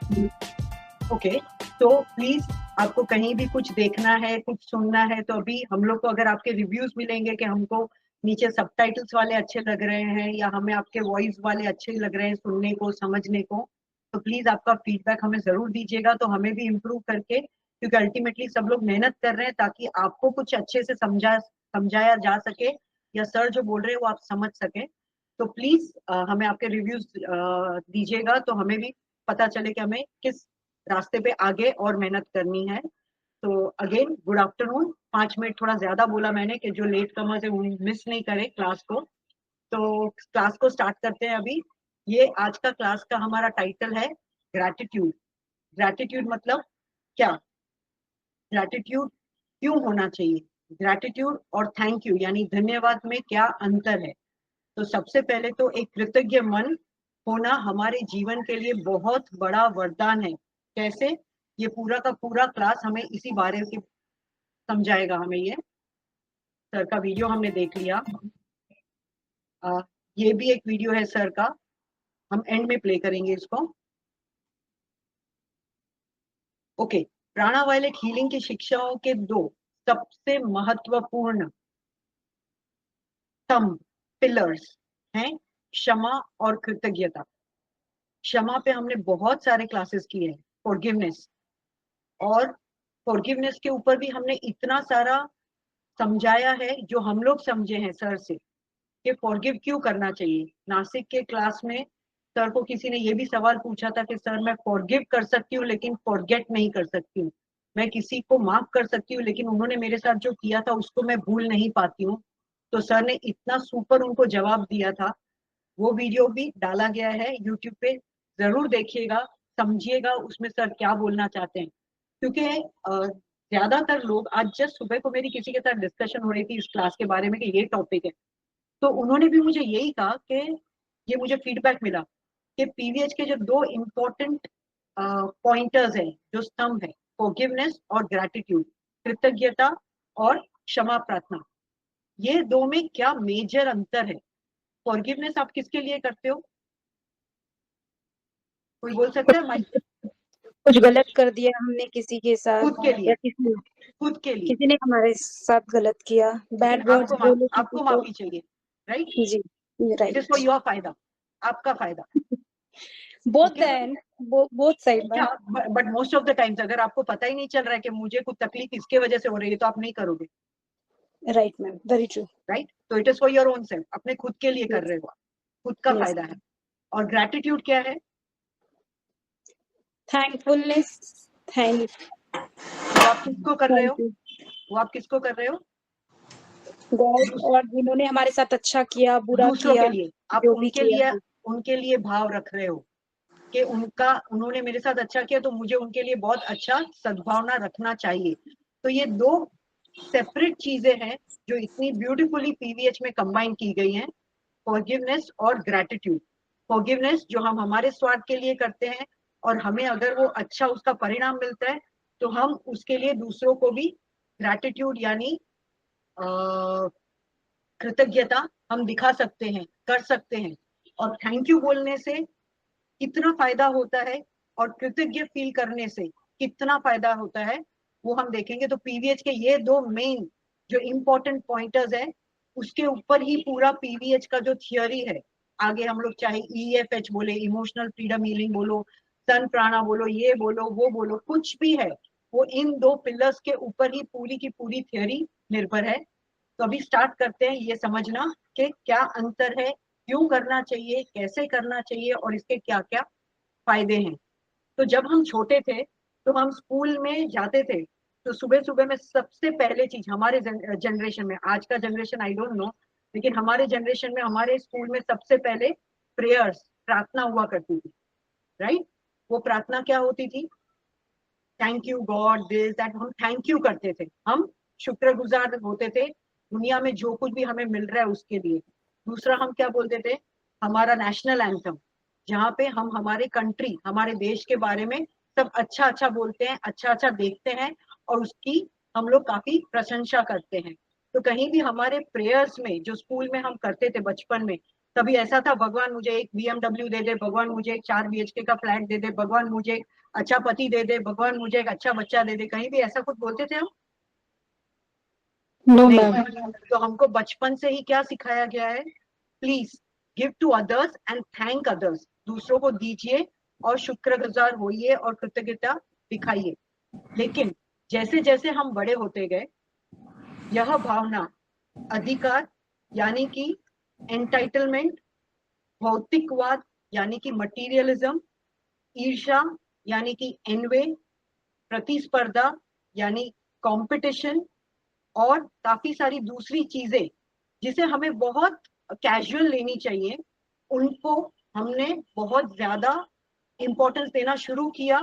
Okay, तो please आपको कहीं भी कुछ देखना है, कुछ सुनना है, तो अभी हम लोग को अगर आपके रिव्यूज मिलेंगे कि हमको नीचे सबटाइटल्स वाले अच्छे लग रहे हैं या हमें आपके वॉइस वाले अच्छे लग रहे हैं सुनने को, समझने को, तो प्लीज आपका फीडबैक हमें जरूर दीजिएगा, तो हमें भी इम्प्रूव करके, क्योंकि अल्टीमेटली सब लोग मेहनत कर रहे हैं ताकि आपको कुछ अच्छे से समझाया जा सके, या सर जो बोल रहे हैं वो आप समझ सके। तो प्लीज हमें आपके रिव्यूज दीजिएगा, तो हमें भी पता चले कि हमें किस रास्ते पे आगे और मेहनत करनी है। तो अगेन गुड आफ्टरनून। 5 मिनट थोड़ा ज्यादा बोला मैंने कि जो लेट कमर्स है वो मिस नहीं करे क्लास को। तो क्लास को स्टार्ट करते हैं अभी। ये आज का क्लास का हमारा टाइटल है ग्रैटिट्यूड। ग्रैटिट्यूड मतलब क्या, ग्रैटिट्यूड क्यों होना चाहिए, ग्रैटिट्यूड और थैंक यू यानी धन्यवाद में क्या अंतर है। तो सबसे पहले तो एक कृतज्ञ मन होना हमारे जीवन के लिए बहुत बड़ा वरदान है। कैसे, ये पूरा का पूरा क्लास हमें इसी बारे में समझाएगा हमें ये। सर का वीडियो हमने देख लिया। आ, ये भी एक वीडियो है सर का, हम एंड में प्ले करेंगे इसको। ओके, प्राणावायलिक हीलिंग की शिक्षाओं के दो सबसे महत्वपूर्ण स्तंभ, पिलर्स हैं क्षमा और कृतज्ञता। क्षमा पे हमने बहुत सारे क्लासेस किए हैं, फॉरगिवनेस, और फॉरगिवनेस के ऊपर भी हमने इतना सारा समझाया है जो हम लोग समझे हैं सर से कि फॉरगिव क्यों करना चाहिए। नासिक के क्लास में सर को किसी ने ये भी सवाल पूछा था कि सर मैं फॉरगिव कर सकती हूँ लेकिन फॉरगेट नहीं कर सकती हूँ, मैं किसी को माफ कर सकती हूँ लेकिन उन्होंने मेरे साथ जो किया था उसको मैं भूल नहीं पाती हूँ। तो सर ने इतना सुपर उनको जवाब दिया था। वो वीडियो भी डाला गया है यूट्यूब पे, जरूर देखिएगा, समझिएगा उसमें सर क्या बोलना चाहते हैं। क्योंकि ज्यादातर लोग, आज जस्ट सुबह को मेरी किसी के साथ डिस्कशन हो रही थी इस क्लास के बारे में कि ये टॉपिक है, तो उन्होंने भी मुझे यही कहा कि ये मुझे फीडबैक मिला कि पीवीएच के जो दो इम्पोर्टेंट पॉइंटर्स हैं, जो स्तंभ है, फॉरगिवनेस और ग्रैटिट्यूड, कृतज्ञता और क्षमा प्रार्थना, ये दो में क्या मेजर अंतर है। फॉरगिवनेस आप किसके लिए करते हो, कोई बोल सकता है माइक। कुछ गलत कर दिया हमने किसी के खुद साथ, के या लिए, खुद के लिए, किसी ने हमारे साथ गलत किया, लेकिन बैड वर्ड्स बोले किसी आपको को। माफी चाहिए, राइट। जी, it is for right. Your फायदा, आपका फायदा। Both okay, and both side या ma'am. But most of the times अगर आपको पता ही नहीं चल रहा है कि मुझे कुछ तकलीफ इसके वजह से हो रही है तो आप नहीं करोगे, right ma'am, very true. Right. तो it is for your own self, अपने खुद के लिए कर यस, रहे हो आप, खुद का यस। फायदा है। और ग्रेटिट्यूड क्या है, थैंकफुलनेस। थैंक वो आप किसको कर रहे थैंक हो, यू वो आप किसको कर रहे हो, गॉड, दूस, और जिन्होंने हमारे साथ अच्छा किया, बुरा दूसरों के किया, लिए, आप जो भी किया। उनके लिए भाव रख रहे हो कि उन्होंने मेरे साथ अच्छा किया तो मुझे उनके लिए बहुत अच्छा सद्भावना रखना चाहिए। तो ये दो सेपरेट चीजें हैं जो इतनी ब्यूटीफुली पीवीएच में कंबाइन की गई हैं, फॉरगिवनेस और ग्रैटिट्यूड। फॉरगिवनेस जो हम हमारे स्वार्थ के लिए करते हैं, और हमें अगर वो अच्छा उसका परिणाम मिलता है तो हम उसके लिए दूसरों को भी ग्रैटिट्यूड यानी कृतज्ञता हम दिखा सकते हैं, कर सकते हैं। और थैंक यू बोलने से कितना फायदा होता है और कृतज्ञ फील करने से कितना फायदा होता है वो हम देखेंगे। तो पीवीएच के ये दो मेन जो इंपॉर्टेंट पॉइंटर्स है, उसके ऊपर ही पूरा पीवीएच का जो थियोरी है, आगे हम लोग चाहे ईएफएच बोले, इमोशनल फ्रीडम हीलिंग बोलो, सन प्राणा बोलो, ये बोलो वो बोलो, कुछ भी है, वो इन दो पिलर्स के ऊपर ही पूरी की पूरी थियोरी निर्भर है। तो अभी स्टार्ट करते हैं ये समझना कि क्या अंतर है, क्यों करना चाहिए, कैसे करना चाहिए और इसके क्या क्या फायदे हैं। तो जब हम छोटे थे तो हम स्कूल में जाते थे, तो सुबह सुबह में सबसे पहले चीज हमारे जनरेशन में, आज का जनरेशन आई डोंट नो, लेकिन हमारे जनरेशन में हमारे स्कूल में सबसे पहले प्रेयर्स, प्रार्थना हुआ करती थी, राइट। वो प्रार्थना क्या होती थी, thank you God this that, हम थैंक यू करते थे, हम शुक्रगुजार होते थे दुनिया में जो कुछ भी हमें मिल रहा है उसके लिए। दूसरा हम क्या बोलते थे, हमारा नेशनल एंथम, जहाँ पे हम हमारे कंट्री, हमारे देश के बारे में सब अच्छा अच्छा बोलते हैं, अच्छा अच्छा देखते हैं, और उसकी हम लोग काफी प्रशंसा करते हैं। तो कहीं भी हमारे प्रेयर्स में जो स्कूल में हम करते थे बचपन में, कभी ऐसा था भगवान मुझे एक BMW दे दे, भगवान मुझे एक 4 BHK का फ्लैट दे दे, भगवान मुझे एक अच्छा पति दे दे, भगवान मुझे एक अच्छा बच्चा दे दे, कहीं भी ऐसा कुछ बोलते थे हम? नो नहीं। मैम। तो हमको बचपन से ही क्या सिखाया गया है? Please give to others and thank others. दूसरों को दीजिए और शुक्रगुजार होइए और कृतज्ञता दिखाइए। लेकिन जैसे जैसे हम बड़े होते गए, यह भावना अधिकार यानी कि एंटाइटलमेंट, भौतिकवाद यानी कि मटीरियलिज्म, ईर्ष्या यानी कि एनवे, प्रतिस्पर्धा यानी कंपटीशन, और काफी सारी दूसरी चीजें जिसे हमें बहुत कैजुअल लेनी चाहिए, उनको हमने बहुत ज्यादा इंपॉर्टेंस देना शुरू किया।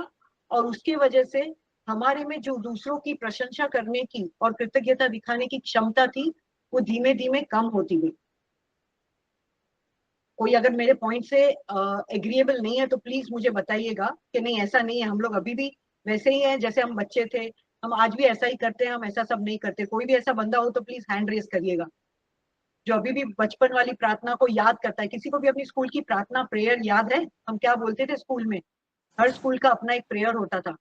और उसकी वजह से हमारे में जो दूसरों की प्रशंसा करने की और कृतज्ञता दिखाने की क्षमता थी, वो धीमे धीमे कम होती गई। कोई अगर मेरे पॉइंट से एग्रीएबल नहीं है तो प्लीज मुझे बताइएगा कि नहीं ऐसा नहीं है, हम लोग अभी भी वैसे ही हैं जैसे हम बच्चे थे, हम आज भी ऐसा ही करते हैं, हम ऐसा सब नहीं करते। कोई भी ऐसा बंदा हो तो प्लीज हैंड रेस करिएगा जो अभी भी बचपन वाली प्रार्थना को याद करता है। किसी को भी अपनी स्कूल की प्रार्थना प्रेयर याद है? हम क्या बोलते थे स्कूल में? हर स्कूल का अपना एक प्रेयर होता था।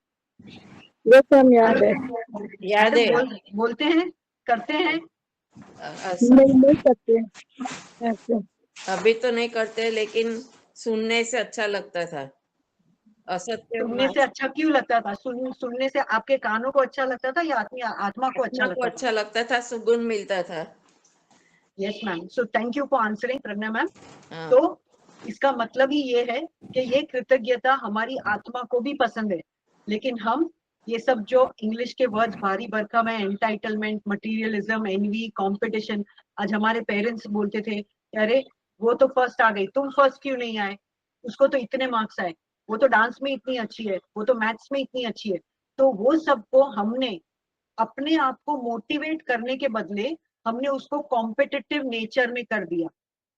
यस मैम, याद है। याद है। बोलते हैं, करते हैं? नहीं करते ऐसे। अभी तो नहीं करते, लेकिन सुनने से अच्छा लगता था। असत्य सुनने से अच्छा क्यों लगता था? सुनने से आपके कानों को अच्छा लगता था या आत्मा को अच्छा लगता था? अच्छा लगता था, सुकून मिलता था। Yes ma'am, so thank you for answering Pragya ma'am. हाँ। तो इसका मतलब ही ये है कि ये कृतज्ञता हमारी आत्मा को भी पसंद है, लेकिन हम ये सब जो इंग्लिश के वर्ड्स भारी भरकम है, एंटाइटलमेंट, मटीरियलिज्म, एनवी, कंपटीशन, आज हमारे पेरेंट्स बोलते थे अरे वो तो फर्स्ट आ गई, तुम फर्स्ट क्यों नहीं आए? उसको तो इतने मार्क्स आए, वो तो डांस में इतनी अच्छी है, वो तो मैथ्स में इतनी अच्छी है। तो वो सबको हमने अपने आप को मोटिवेट करने के बदले हमने उसको कॉम्पिटिटिव नेचर में कर दिया।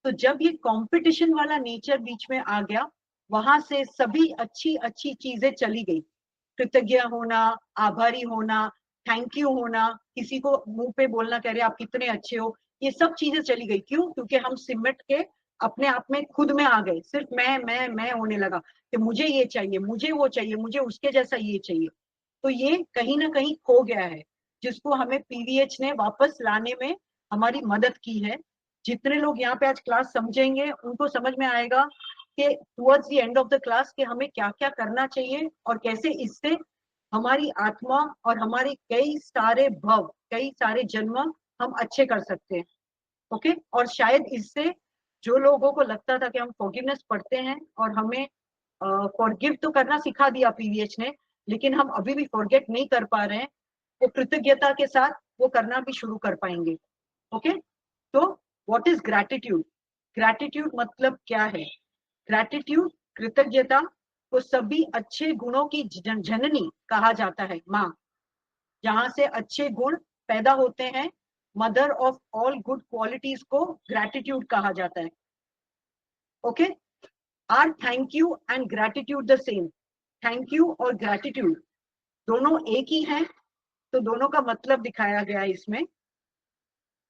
तो जब ये कंपटीशन वाला नेचर बीच में आ गया, वहां से सभी अच्छी अच्छी चीजें चली गई। कृतज्ञ होना, आभारी होना, थैंक यू होना, किसी को मुंह पे बोलना कह रहे आप कितने अच्छे हो, ये सब चीजें चली गई। क्यों? क्योंकि हम सिमट के अपने आप में खुद में आ गए, सिर्फ मैं होने लगा कि मुझे ये चाहिए, मुझे वो चाहिए, मुझे उसके जैसा ये चाहिए। तो ये कहीं ना कहीं खो गया है, जिसको हमें पीवीएच ने वापस लाने में हमारी मदद की है। जितने लोग यहाँ पे आज क्लास समझेंगे उनको समझ में आएगा कि towards the end of the class कि हमें क्या क्या करना चाहिए और कैसे इससे हमारी आत्मा और हमारे कई सारे भव, कई सारे जन्म हम अच्छे कर सकते हैं। ओके। और शायद इससे जो लोगों को लगता था कि हम फॉरगिवनेस पढ़ते हैं और हमें फॉरगिव तो करना सिखा दिया पीवीएच ने, लेकिन हम अभी भी फॉरगेट नहीं कर पा रहे हैं, वो कृतज्ञता के साथ वो करना भी शुरू कर पाएंगे। ओके। तो व्हाट इज ग्रैटिट्यूड? ग्रैटिट्यूड मतलब क्या है? ग्रैटिट्यूड, कृतज्ञता को सभी अच्छे गुणों की जननी कहा जाता है, माँ, जहां से अच्छे गुण पैदा होते हैं। Mother of all good qualities को ग्रैटिट्यूड कहा जाता है। Okay. Are thank you and gratitude the same? Thank you और ग्रैटिट्यूड दोनों एक ही हैं? तो दोनों का मतलब दिखाया गया है इसमें।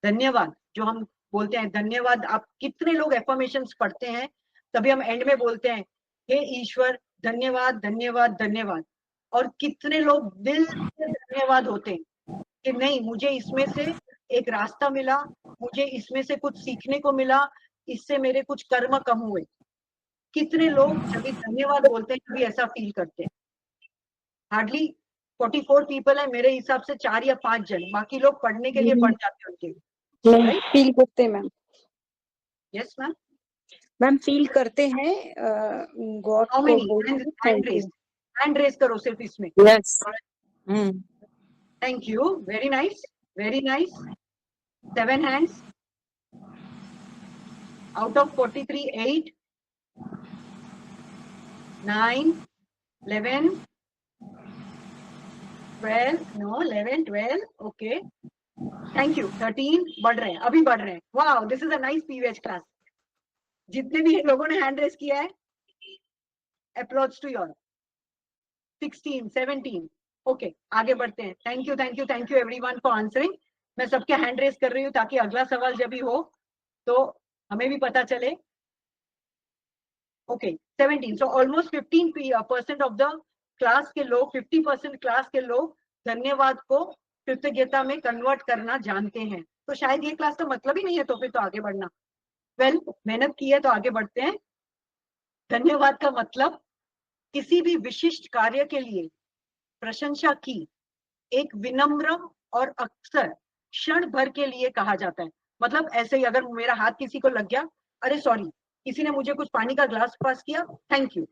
धन्यवाद जो हम बोलते हैं, धन्यवाद, आप कितने लोग एफर्मेशंस पढ़ते हैं तभी हम एंड में बोलते हैं हे ईश्वर धन्यवाद धन्यवाद धन्यवाद। और कितने लोग दिल से धन्यवाद होते हैं कि नहीं मुझे इसमें से एक रास्ता मिला, मुझे इसमें से कुछ सीखने को मिला, इससे मेरे कुछ कर्म कम हुए। कितने लोग जब भी धन्यवाद बोलते हैं कभी ऐसा फील करते हैं? हार्डली 44 पीपल है मेरे हिसाब से, 4 या 5 जन, बाकी लोग पढ़ने के लिए पढ़ जाते हैं उनके। नहीं, फील करते हैं ma'am. Yes ma'am. Ma'am feel करते हैं गॉड हाउ को मेनी? बोल के hand thank you. Raise, hand raise करो सिर्फ इसमें। Yes. Thank you, very nice, very nice. 7 hands out of 43, 8, 9, 11, 12, no 11, 12, okay, thank you. 13, बढ़ रहे हैं, अभी बढ़ रहे हैं। Wow, this is a nice PVH class. जितने भी लोगों ने हैंड रेस किया है, अप्लॉज टू योर। 16, 17, ओके, आगे बढ़ते हैं। Thank you thank you thank you everyone for answering. मैं सबके हैंड रेस कर रही हूँ ताकि अगला सवाल जब भी हो तो हमें भी पता चले okay 17, so almost 15% of the class के लोग, 50% क्लास के लोग धन्यवाद को कृतज्ञता में कन्वर्ट करना जानते हैं। तो शायद ये क्लास का मतलब ही नहीं है, तो फिर तो आगे बढ़ना। वेल, मेहनत की है तो आगे बढ़ते हैं। धन्यवाद का मतलब किसी भी विशिष्ट कार्य के लिए प्रशंसा की एक विनम्र और अक्सर क्षण भर के लिए कहा जाता है। मतलब ऐसे ही अगर मेरा हाथ किसी को लग गया, अरे सॉरी, किसी ने मुझे कुछ पानी का ग्लास पास किया, थैंक यू,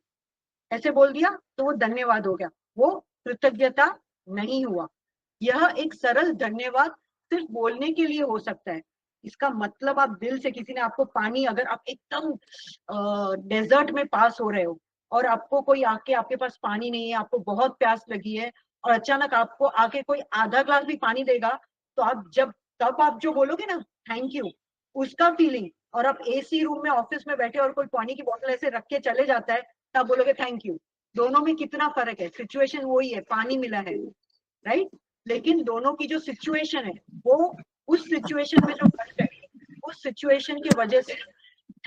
ऐसे बोल दिया तो वो धन्यवाद हो गया, वो कृतज्ञता नहीं हुआ। यह एक सरल धन्यवाद सिर्फ बोलने के लिए हो सकता है। इसका मतलब आप दिल से, किसी ने आपको पानी, अगर आप एकदम डेजर्ट में पास हो रहे हो और आपको कोई आके, आपके पास पानी नहीं है, आपको बहुत प्यास लगी है और अचानक आपको आके कोई आधा ग्लास भी पानी देगा, तो आप जब, तब आप जो बोलोगे ना थैंक यू, उसका फीलिंग, और आप एसी रूम में ऑफिस में बैठे और कोई पानी की बोतल ऐसे रख के चले जाता है, तब बोलोगे थैंक यू। दोनों में कितना फर्क है, सिचुएशन वही है, पानी मिला है, राइट, लेकिन दोनों की जो सिचुएशन है, वो उस सिचुएशन में जो फर्क है, उस सिचुएशन की वजह से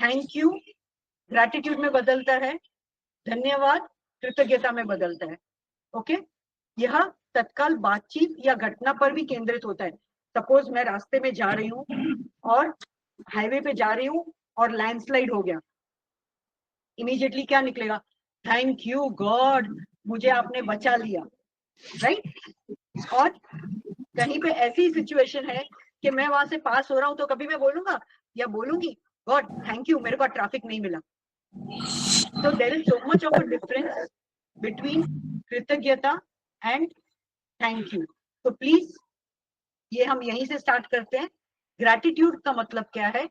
थैंक यू ग्रैटिट्यूड में बदलता है, धन्यवाद कृतज्ञता में बदलता है। ओके, यह तत्काल बातचीत या घटना पर भी केंद्रित होता है। सपोज मैं रास्ते में जा रही हूँ और हाईवे पे जा रही हूँ और लैंडस्लाइड हो गया, इमीडिएटली क्या निकलेगा, थैंक यू गॉड, मुझे आपने बचा लिया, राइट। और कहीं पे ऐसी सिचुएशन है कि मैं वहां से पास हो रहा हूं, तो कभी मैं बोलूंगा या बोलूंगी गॉड थैंक यू, मेरे को ट्रैफिक नहीं मिला। तो there is so much of a difference between कृतज्ञता एंड थैंक यू। तो प्लीज ये हम यहीं से स्टार्ट करते हैं। ग्रैटिट्यूड का मतलब क्या है?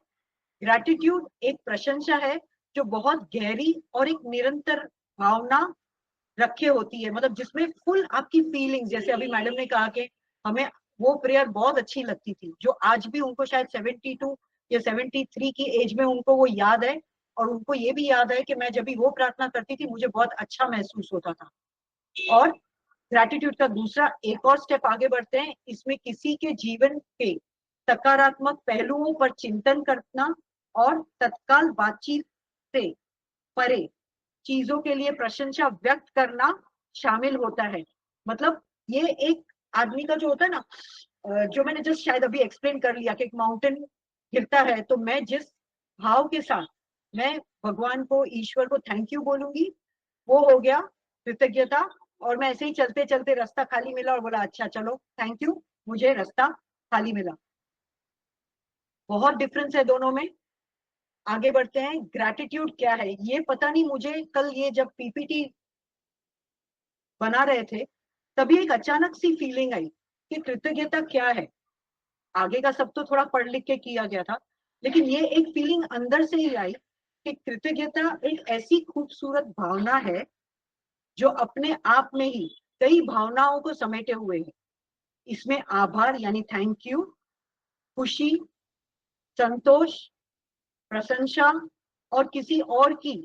ग्रैटिट्यूड एक प्रशंसा है जो बहुत गहरी और एक निरंतर भावना रखे होती है, मतलब जिसमें फुल आपकी फीलिंग्स, जैसे अभी मैडम ने कहा कि हमें वो प्रेयर बहुत अच्छी लगती थी, जो आज भी उनको शायद 72 या 73 की एज में उनको वो याद है, और उनको ये भी याद है कि मैं जब भी वो प्रार्थना करती थी मुझे बहुत अच्छा महसूस होता था। और ग्रैटिट्यूड का दूसरा एक और स्टेप आगे बढ़ते हैं, इसमें किसी के जीवन के सकारात्मक पहलुओं पर चिंतन करना और तत्काल बातचीत से परे चीजों के लिए प्रशंसा व्यक्त करना शामिल होता है। मतलब ये एक आदमी का जो होता है ना, जो मैंने जस्ट शायद अभी एक्सप्लेन कर लिया कि एक माउंटेन गिरता है, तो मैं जिस भाव के साथ मैं भगवान को, ईश्वर को थैंक यू बोलूंगी, वो हो गया कृतज्ञता। और मैं ऐसे ही चलते चलते रास्ता खाली मिला और बोला अच्छा चलो थैंक यू, मुझे रास्ता खाली मिला। बहुत डिफरेंस है दोनों में। आगे बढ़ते हैं, ग्रैटिट्यूड क्या है ये पता नहीं, मुझे कल ये जब पीपीटी बना रहे थे तभी एक अचानक सी फीलिंग आई कि कृतज्ञता क्या है। आगे का सब तो थोड़ा पढ़ लिख के किया गया था, लेकिन ये एक फीलिंग अंदर से ही आई कि कृतज्ञता एक ऐसी खूबसूरत भावना है जो अपने आप में ही कई भावनाओं को समेटे हुए है। इसमें आभार यानी थैंक यू, खुशी, संतोष, प्रशंसा और किसी और की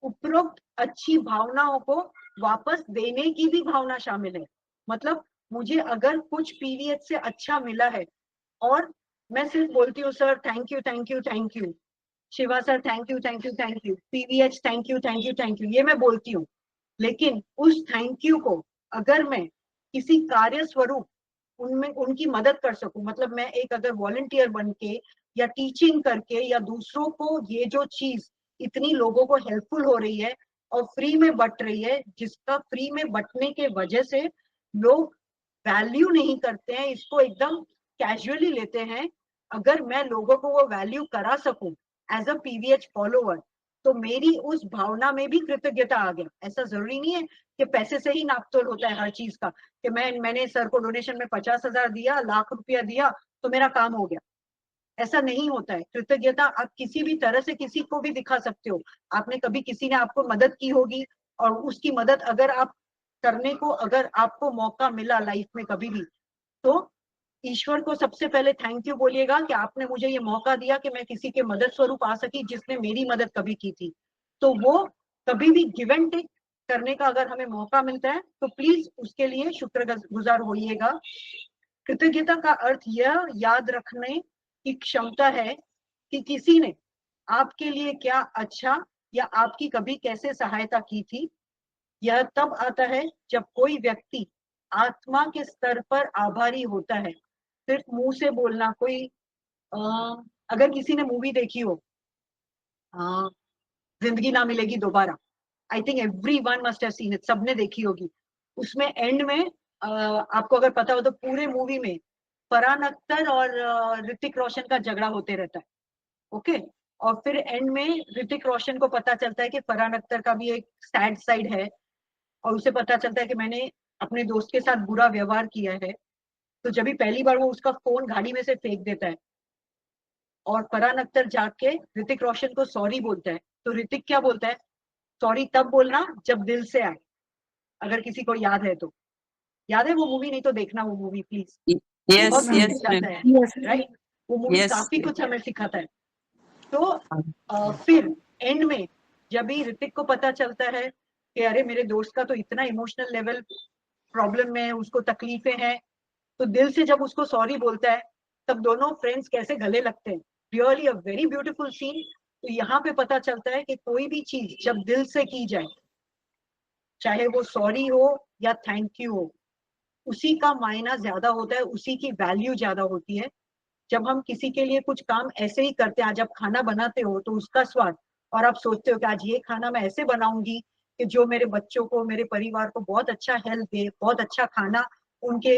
उपरोक्त अच्छी भावनाओं को वापस देने की भी भावना शामिल है। मतलब मुझे अगर कुछ पीरियड से अच्छा मिला है और मैं सिर्फ बोलती हूँ sir thank you thank you thank you, Shiva sir thank you thank you thank you, PVH thank you thank you thank you, ये मैं बोलती हूँ, लेकिन उस थैंक यू को अगर मैं किसी कार्य स्वरूप उनमें उनकी मदद कर सकूं, मतलब मैं एक अगर वॉलंटियर बन के या टीचिंग करके या दूसरों को ये जो चीज इतनी लोगों को हेल्पफुल हो रही है और फ्री में बट रही है, जिसका फ्री में बटने के वजह से लोग वैल्यू नहीं करते हैं, इसको एकदम कैजुअली लेते हैं, अगर मैं लोगों को वो वैल्यू करा सकूं एज अ पीवीएच फॉलोअर, तो मेरी उस भावना में भी कृतज्ञता आ गया। ऐसा जरूरी नहीं है कि पैसे से ही नापतोल होता है हर चीज का, कि मैंने सर को डोनेशन में 50,000 दिया, लाख रुपया दिया तो मेरा काम हो गया। ऐसा नहीं होता है। कृतज्ञता आप किसी भी तरह से किसी को भी दिखा सकते हो। आपने कभी, किसी ने आपको मदद की होगी और उसकी मदद अगर आप करने को, अगर आपको मौका मिला लाइफ में कभी भी, तो ईश्वर को सबसे पहले थैंक यू बोलिएगा कि आपने मुझे ये मौका दिया कि मैं किसी के मदद स्वरूप आ सकी जिसने मेरी मदद कभी की थी। तो वो कभी भी गिव एंड टेक करने का अगर हमें मौका मिलता है तो प्लीज उसके लिए शुक्रगुजार होइएगा। कृतज्ञता का अर्थ यह याद रखने की क्षमता है कि किसी ने आपके लिए क्या अच्छा या आपकी कभी कैसे सहायता की थी। यह तब आता है जब कोई व्यक्ति आत्मा के स्तर पर आभारी होता है। सिर्फ मुंह से बोलना, कोई अगर किसी ने मूवी देखी हो जिंदगी ना मिलेगी दोबारा, I think everyone must have seen it, सबने देखी होगी। उसमें एंड में आपको अगर पता हो तो पूरे मूवी में फरहान अख्तर और ऋतिक रोशन का झगड़ा होते रहता है। ओके, और फिर एंड में ऋतिक रोशन को पता चलता है कि फरहान अख्तर का भी एक सैड साइड है, और उसे पता चलता है कि मैंने अपने दोस्त के साथ बुरा व्यवहार किया है। तो जब भी पहली बार वो उसका फोन गाड़ी में से फेंक देता है और फरहान अख्तर जाके ऋतिक रोशन को सॉरी बोलता है, तो ऋतिक क्या बोलता है, सॉरी तब बोलना जब दिल से आए। अगर किसी को याद है तो, याद है वो मूवी? नहीं तो देखना वो मूवी प्लीज, बहुत यस कुछ यस सिखाता है, Yes. राइट? वो मूवी यस काफी कुछ हमें सिखाता है। तो फिर एंड में जब भी ऋतिक को पता चलता है कि अरे मेरे दोस्त का तो इतना इमोशनल लेवल प्रॉब्लम में है, उसको तकलीफें हैं, तो दिल से जब उसको सॉरी बोलता है, तब दोनों फ्रेंड्स कैसे गले लगते हैं। Really a very beautiful scene. तो यहाँ पे पता चलता है कि कोई भी चीज जब दिल से की जाए, चाहे वो सॉरी हो या थैंक यू हो, उसी का मायना ज्यादा होता है, उसी की वैल्यू ज्यादा होती है। जब हम किसी के लिए कुछ काम ऐसे ही करते हैं, आज आप खाना बनाते हो तो उसका स्वाद, और आप सोचते हो कि आज ये खाना मैं ऐसे बनाऊंगी कि जो मेरे बच्चों को, मेरे परिवार को बहुत अच्छा हेल्थ दे, बहुत अच्छा खाना उनके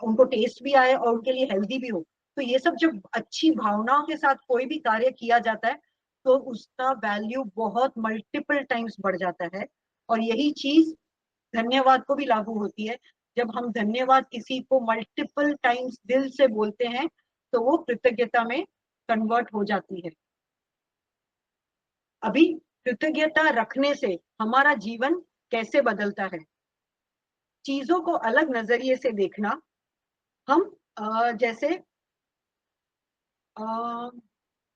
उनको टेस्ट भी आए और उनके लिए हेल्दी भी हो। तो ये सब जब अच्छी भावनाओं के साथ कोई भी कार्य किया जाता है, तो उसका वैल्यू बहुत मल्टीपल टाइम्स बढ़ जाता है। और यही चीज धन्यवाद को भी लागू होती है। जब हम धन्यवाद किसी को मल्टीपल टाइम्स दिल से बोलते हैं, तो वो कृतज्ञता में कन्वर्ट हो जाती है। अभी कृतज्ञता रखने से हमारा जीवन कैसे बदलता है, चीजों को अलग नजरिए से देखना। हम जैसे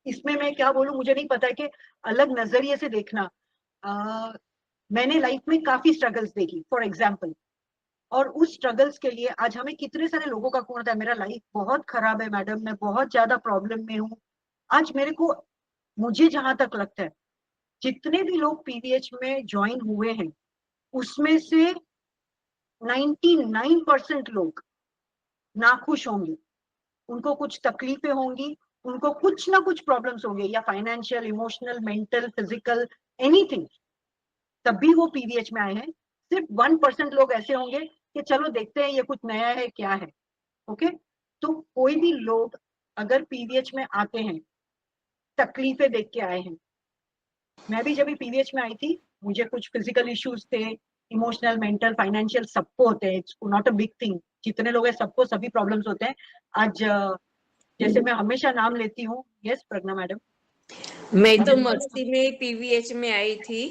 इसमें मैं क्या बोलूं, मुझे नहीं पता है कि अलग नजरिए से देखना। मैंने लाइफ में काफी स्ट्रगल्स देखी फॉर एग्जाम्पल, और उस स्ट्रगल्स के लिए आज हमें कितने सारे लोगों का फोन आता है, मेरा लाइफ बहुत खराब है मैडम, मैं बहुत ज्यादा प्रॉब्लम में हूँ। आज मेरे को, मुझे जहां तक लगता है, जितने भी लोग पीवीएच में ज्वाइन हुए हैं, उसमें से 99% लोग नाखुश होंगे, उनको कुछ तकलीफें होंगी, उनको कुछ ना कुछ प्रॉब्लम्स होंगे, या financial, emotional, mental, physical, anything, तब भी वो पीवीएच में आए हैं। सिर्फ 1% लोग ऐसे होंगे कि चलो देखते हैं ये कुछ नया है क्या है। ओके, तो कोई भी लोग अगर पीवीएच में आते हैं, तकलीफें देख के आए हैं। मैं भी जब भी पीवीएच में आई थी, मुझे कुछ फिजिकल इश्यूज थे, इमोशनल, मेंटल, फाइनेंशियल, सबको होते हैं, it's not a big thing, जितने लोग हैं सबको सभी प्रॉब्लम्स होते हैं। आज जैसे मैं हमेशा नाम लेती हूँ, यस प्रज्ञा मैडम। मैं तो मस्ती में ही पीवीएच में आई थी।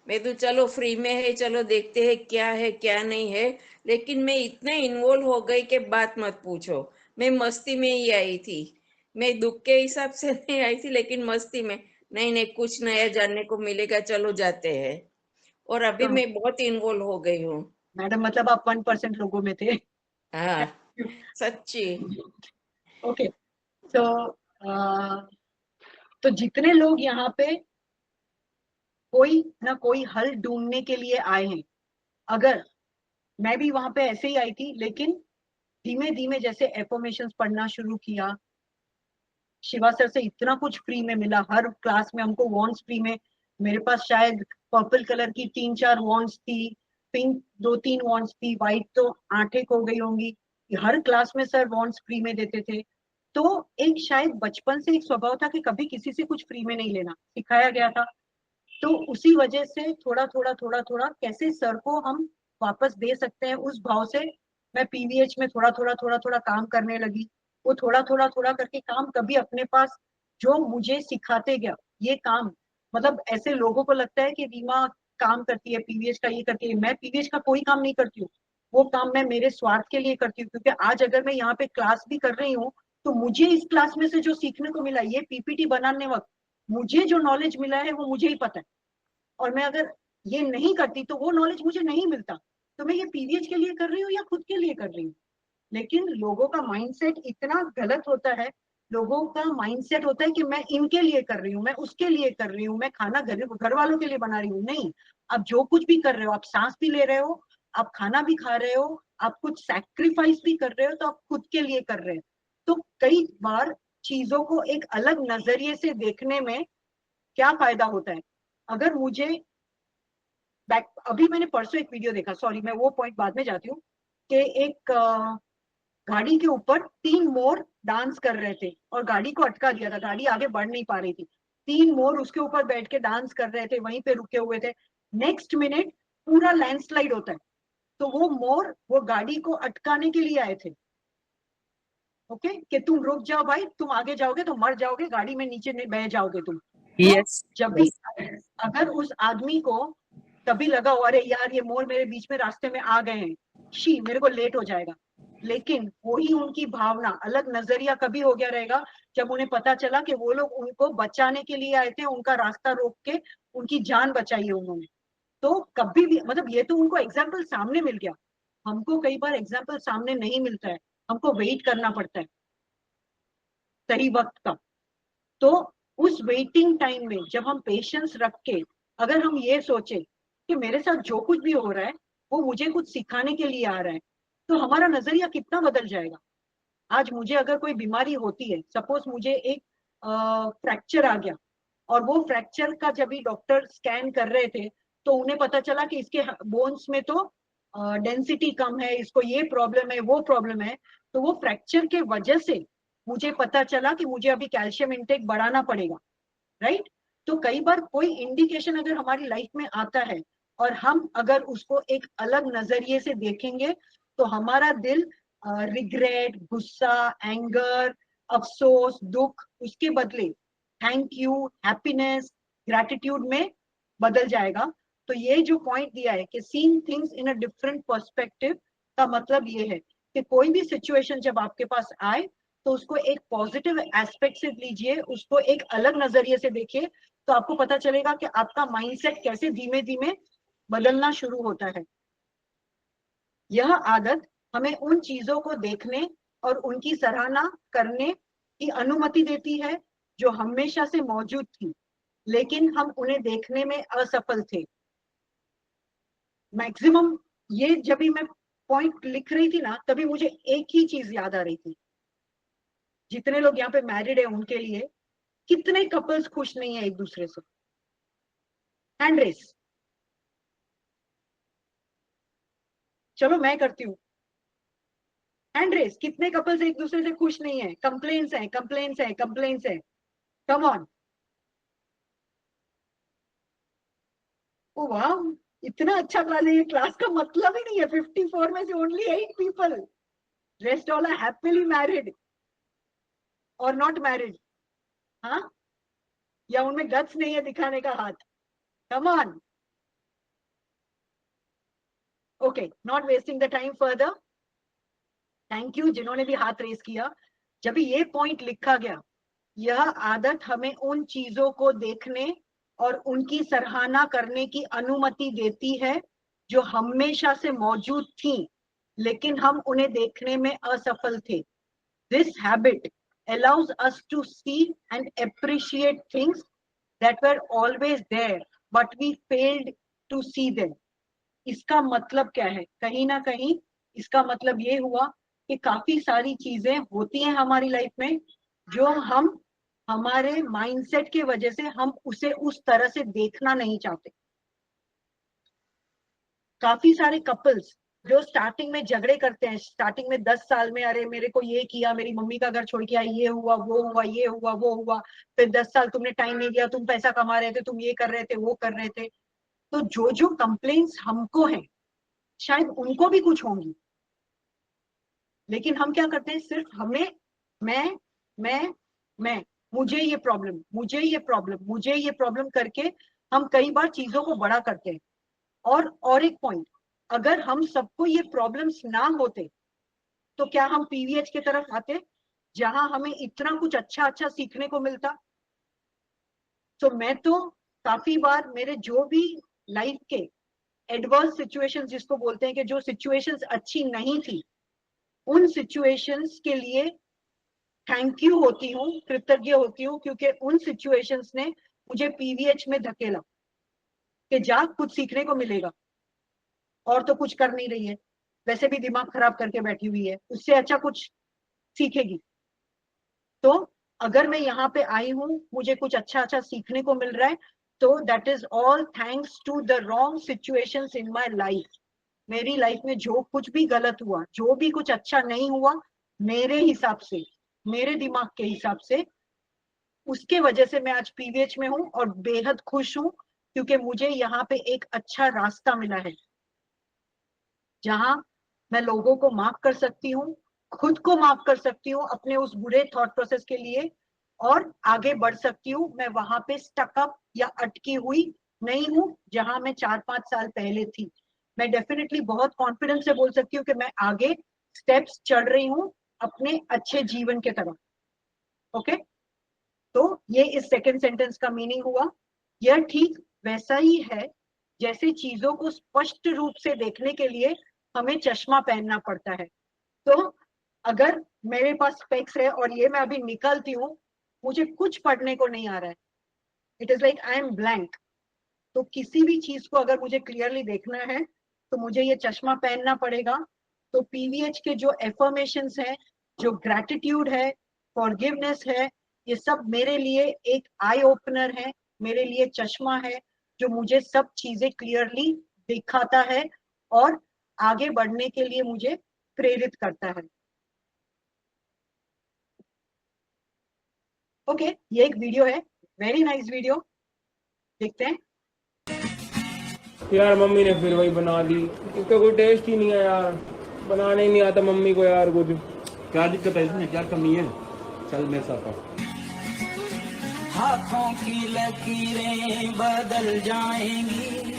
मैं तो चलो फ्री में है, चलो देखते हैं क्या है क्या नहीं है, लेकिन मैं इतने इन्वॉल्व हो गई कि बात मत पूछो। मैं मस्ती में ही आई थी, मैं दुख के हिसाब से नहीं आई थी, लेकिन मस्ती में, नहीं नहीं कुछ नया जानने को मिलेगा, चलो जाते हैं। और अभी मैं बहुत इन्वॉल्व हो गई हूँ। मैडम मतलब आप 1% लोगों में थे। हाँ, सच्ची। ओके, तो तो जितने लोग यहाँ पे कोई ना कोई हल ढूंढने के लिए आए हैं, अगर मैं भी वहां पे ऐसे ही आई थी, लेकिन धीमे धीमे जैसे एफर्मेशंस पढ़ना शुरू किया, शिवा सर से इतना कुछ फ्री में मिला, हर क्लास में हमको वॉन्ड्स फ्री में, मेरे पास शायद पर्पल कलर की 3-4 वॉन्ड्स थी, पिंक 2-3 वॉन्ड्स थी, व्हाइट तो 8 हो गई होंगी। हर क्लास में सर वॉन्ड्स फ्री में देते थे। तो एक शायद बचपन से एक स्वभाव था कि कभी किसी से कुछ फ्री में नहीं लेना, सिखाया गया था। तो उसी वजह से थोड़ा थोड़ा थोड़ा थोड़ा कैसे सर को हम वापस दे सकते हैं, उस भाव से मैं पीवीएच में थोड़ा थोड़ा थोड़ा थोड़ा काम करने लगी। वो थोड़ा थोड़ा थोड़ा करके काम कभी अपने पास, जो मुझे सिखाते गया ये काम, मतलब ऐसे लोगों को लगता है कि रीमा काम करती है पीवीएच का, ये करती है, मैं पीवीएच का कोई काम नहीं करती हूँ। वो काम मैं मेरे स्वार्थ के लिए करती हूँ, क्योंकि आज अगर मैं यहाँ पे क्लास भी कर रही हूँ, तो मुझे इस क्लास में से जो सीखने को मिला, ये पीपीटी बनाने वक्त मुझे जो नॉलेज मिला है वो मुझे ही पता है, और मैं अगर ये नहीं करती तो वो नॉलेज मुझे नहीं मिलता। तो मैं ये पीवीएच के लिए कर रही हूँ या खुद के लिए कर रही हूँ। लेकिन लोगों का माइंडसेट इतना गलत होता है, लोगों का माइंडसेट होता है कि मैं इनके लिए कर रही हूँ, मैं उसके लिए कर रही हूँ, मैं खाना घर वालों के लिए बना रही हूँ। नहीं, आप जो कुछ भी कर रहे हो, आप सांस भी ले रहे हो, आप खाना भी खा रहे हो, आप कुछ सैक्रिफाइस भी कर रहे हो, तो आप खुद के लिए कर रहे हो। तो कई बार चीजों को एक अलग नजरिए से देखने में क्या फायदा होता है। अगर मुझे अभी मैंने परसों एक वीडियो देखा, सॉरी मैं वो पॉइंट बाद में जाती हूँ, कि एक गाड़ी के ऊपर 3 मोर डांस कर रहे थे और गाड़ी को अटका दिया था, गाड़ी आगे बढ़ नहीं पा रही थी। 3 मोर उसके ऊपर बैठ के डांस कर रहे थे, वहीं पे रुके हुए थे। नेक्स्ट मिनट पूरा लैंडस्लाइड होता है, तो वो मोर वो गाड़ी को अटकाने के लिए आए थे। ओके, कि तुम रुक जाओ भाई, तुम आगे जाओगे तो मर जाओगे, गाड़ी में नीचे नहीं बह जाओगे तुम। Yes. तो जब भी अगर उस आदमी को तभी लगा हो अरे यार ये मोर मेरे बीच में रास्ते में आ गए हैं, शी मेरे को लेट हो जाएगा, लेकिन वही उनकी भावना, अलग नजरिया कभी हो गया रहेगा जब उन्हें पता चला कि वो लोग उनको बचाने के लिए आए थे, उनका रास्ता रोक के उनकी जान बचाई है उन्होंने। तो कभी भी मतलब ये तो उनको एग्जाम्पल सामने मिल गया। हमको कई बार एग्जाम्पल सामने नहीं मिलता है, हमको वेट करना पड़ता है सही वक्त का। तो उस वेटिंग टाइम में जब हम पेशेंस रख के अगर हम ये सोचे कि मेरे साथ जो कुछ भी हो रहा है वो मुझे कुछ सिखाने के लिए आ रहा है, तो हमारा नजरिया कितना बदल जाएगा। आज मुझे अगर कोई बीमारी होती है, सपोज मुझे एक फ्रैक्चर आ गया, और वो फ्रैक्चर का जब भी डॉक्टर स्कैन कर रहे थे तो उन्हें पता चला कि इसके बोन्स में तो डेंसिटी कम है, इसको ये प्रॉब्लम है वो प्रॉब्लम है। तो वो फ्रैक्चर के वजह से मुझे पता चला कि मुझे अभी कैल्शियम इंटेक बढ़ाना पड़ेगा, राइट। तो कई बार कोई इंडिकेशन अगर हमारी लाइफ में आता है और हम अगर उसको एक अलग नजरिए से देखेंगे, तो हमारा दिल रिग्रेट, गुस्सा, एंगर, अफसोस, दुख, उसके बदले थैंक यू, हैप्पीनेस, ग्रैटिट्यूड में बदल जाएगा। तो ये जो पॉइंट दिया है कि seeing things in a different perspective, का मतलब ये है कि कोई भी सिचुएशन जब आपके पास आए तो उसको एक पॉजिटिव एस्पेक्ट से लीजिए, उसको एक अलग नजरिए से देखिए, तो आपको पता चलेगा कि आपका माइंडसेट कैसे धीमे धीमे बदलना शुरू होता है। यह आदत हमें उन चीजों को देखने और उनकी सराहना करने की अनुमति देती है जो हमेशा से मौजूद थी, लेकिन हम उन्हें देखने में असफल थे। मैक्सिमम ये जब भी मैं पॉइंट लिख रही थी ना, तभी मुझे एक ही चीज याद आ रही थी। जितने लोग यहाँ पे मैरिड है उनके लिए, कितने कपल्स खुश नहीं है एक दूसरे से? Hand raise. चलो मैं करती हूँ हैंड रेस। कितने कपल्स एक दूसरे से खुश नहीं है? कंप्लेन्स है, कंप्लेन्स है, कंप्लेन्स है। Come on. ओ वाह, इतना अच्छा क्लास है। ये क्लास का मतलब ही नहीं है 54 में से only 8 people, rest all are happily married और नॉट मैरिड। हाँ, या उनमें गट्स नहीं है दिखाने का हाथ? Come on. Okay, not wasting the time further. Thank you जिन्होंने भी हाथ रेस किया। जब ये पॉइंट लिखा गया, यह आदत हमें उन चीजों को देखने और उनकी सराहना करने की अनुमति देती है जो हमेशा से मौजूद थी, लेकिन हम उन्हें देखने में असफल थे। This habit allows us to see and appreciate things that were always there but we failed to see them. इसका मतलब क्या है? कहीं ना कहीं इसका मतलब ये हुआ कि काफी सारी चीजें होती हैं हमारी लाइफ में जो हम हमारे माइंडसेट की वजह से हम उसे उस तरह से देखना नहीं चाहते। काफी सारे कपल्स जो स्टार्टिंग में झगड़े करते हैं, स्टार्टिंग में 10 साल में, अरे मेरे को ये किया, मेरी मम्मी का घर छोड़ के आई, ये हुआ वो हुआ, ये हुआ वो हुआ, फिर 10 साल तुमने टाइम नहीं दिया, तुम पैसा कमा रहे थे, तुम ये कर रहे थे वो कर रहे थे। तो जो जो कंप्लेंट्स हमको हैं शायद उनको भी कुछ होंगी, लेकिन हम क्या करते हैं, सिर्फ हमें मैं मैं मैं मुझे ये प्रॉब्लम, मुझे ये प्रॉब्लम, मुझे ये प्रॉब्लम करके हम कई बार चीजों को बड़ा करते हैं। और एक पॉइंट, अगर हम सबको ये प्रॉब्लम्स ना होते तो क्या हम पीवीएच की तरफ आते जहां हमें इतना कुछ अच्छा अच्छा सीखने को मिलता? तो मैं तो काफी बार मेरे जो भी लाइफ के एडवर्स सिचुएशंस जिसको बोलते हैं, कि जो सिचुएशंस अच्छी नहीं थी, उन सिचुएशंस के लिए थैंक यू होती हूँ, कृतज्ञ होती हूँ, क्योंकि उन सिचुएशंस ने मुझे पीवीएच में धकेला कि जा कुछ सीखने को मिलेगा, और तो कुछ कर नहीं रही है, वैसे भी दिमाग खराब करके बैठी हुई है, उससे अच्छा कुछ सीखेगी। तो अगर मैं यहाँ पे आई हूँ, मुझे कुछ अच्छा अच्छा सीखने को मिल रहा है, तो that is all thanks to the wrong situations in my life. मेरी लाइफ में जो कुछ भी गलत हुआ, जो भी कुछ अच्छा नहीं हुआ, मेरे हिसाब से, मेरे दिमाग के हिसाब से, उसके वजह से मैं आज पीवीएच में हूँ और बेहद खुश हूँ, क्योंकि मुझे यहाँ पे एक अच्छा रास्ता मिला है जहां मैं लोगों को माफ कर सकती हूँ, खुद को माफ कर सकती हूँ अपने उस बुरे थॉट प्रोसेस के लिए, और आगे बढ़ सकती हूँ। मैं वहां पे स्टकअप या अटकी हुई नहीं हूँ जहां मैं 4-5 साल पहले थी। मैं डेफिनेटली बहुत कॉन्फिडेंस से बोल सकती हूँ कि मैं आगे स्टेप्स चढ़ रही हूँ अपने अच्छे जीवन के तरफ। ओके, तो ये इस सेकंड सेंटेंस का मीनिंग हुआ। यह ठीक वैसा ही है जैसे चीजों को स्पष्ट रूप से देखने के लिए हमें चश्मा पहनना पड़ता है। तो अगर मेरे पास स्पेक्स है और ये मैं अभी निकलती हूँ, मुझे कुछ पढ़ने को नहीं आ रहा है, it is like I am blank. तो किसी भी चीज को अगर मुझे क्लियरली देखना है तो मुझे ये चश्मा पहनना पड़ेगा। तो पीवीएच के जो एफर्मेशंस है, जो ग्रैटिट्यूड है, फॉरगिवनेस है, ये सब मेरे लिए एक आई ओपनर है, मेरे लिए चश्मा है जो मुझे सब चीजें क्लियरली दिखाता है और आगे बढ़ने के लिए मुझे प्रेरित करता है। ओके, ये एक वीडियो है, वेरी नाइस वीडियो, देखते हैं। यार मम्मी ने फिर वही बना दी, इसका कोई टेस्ट ही नहीं है यार, बनाने ही नहीं आता मम्मी को यार कुछ। क्या दिक्कत है इसमें, क्या कमी है? चल मेरे साथ आ। हाथों की लकीरें बदल जाएंगी,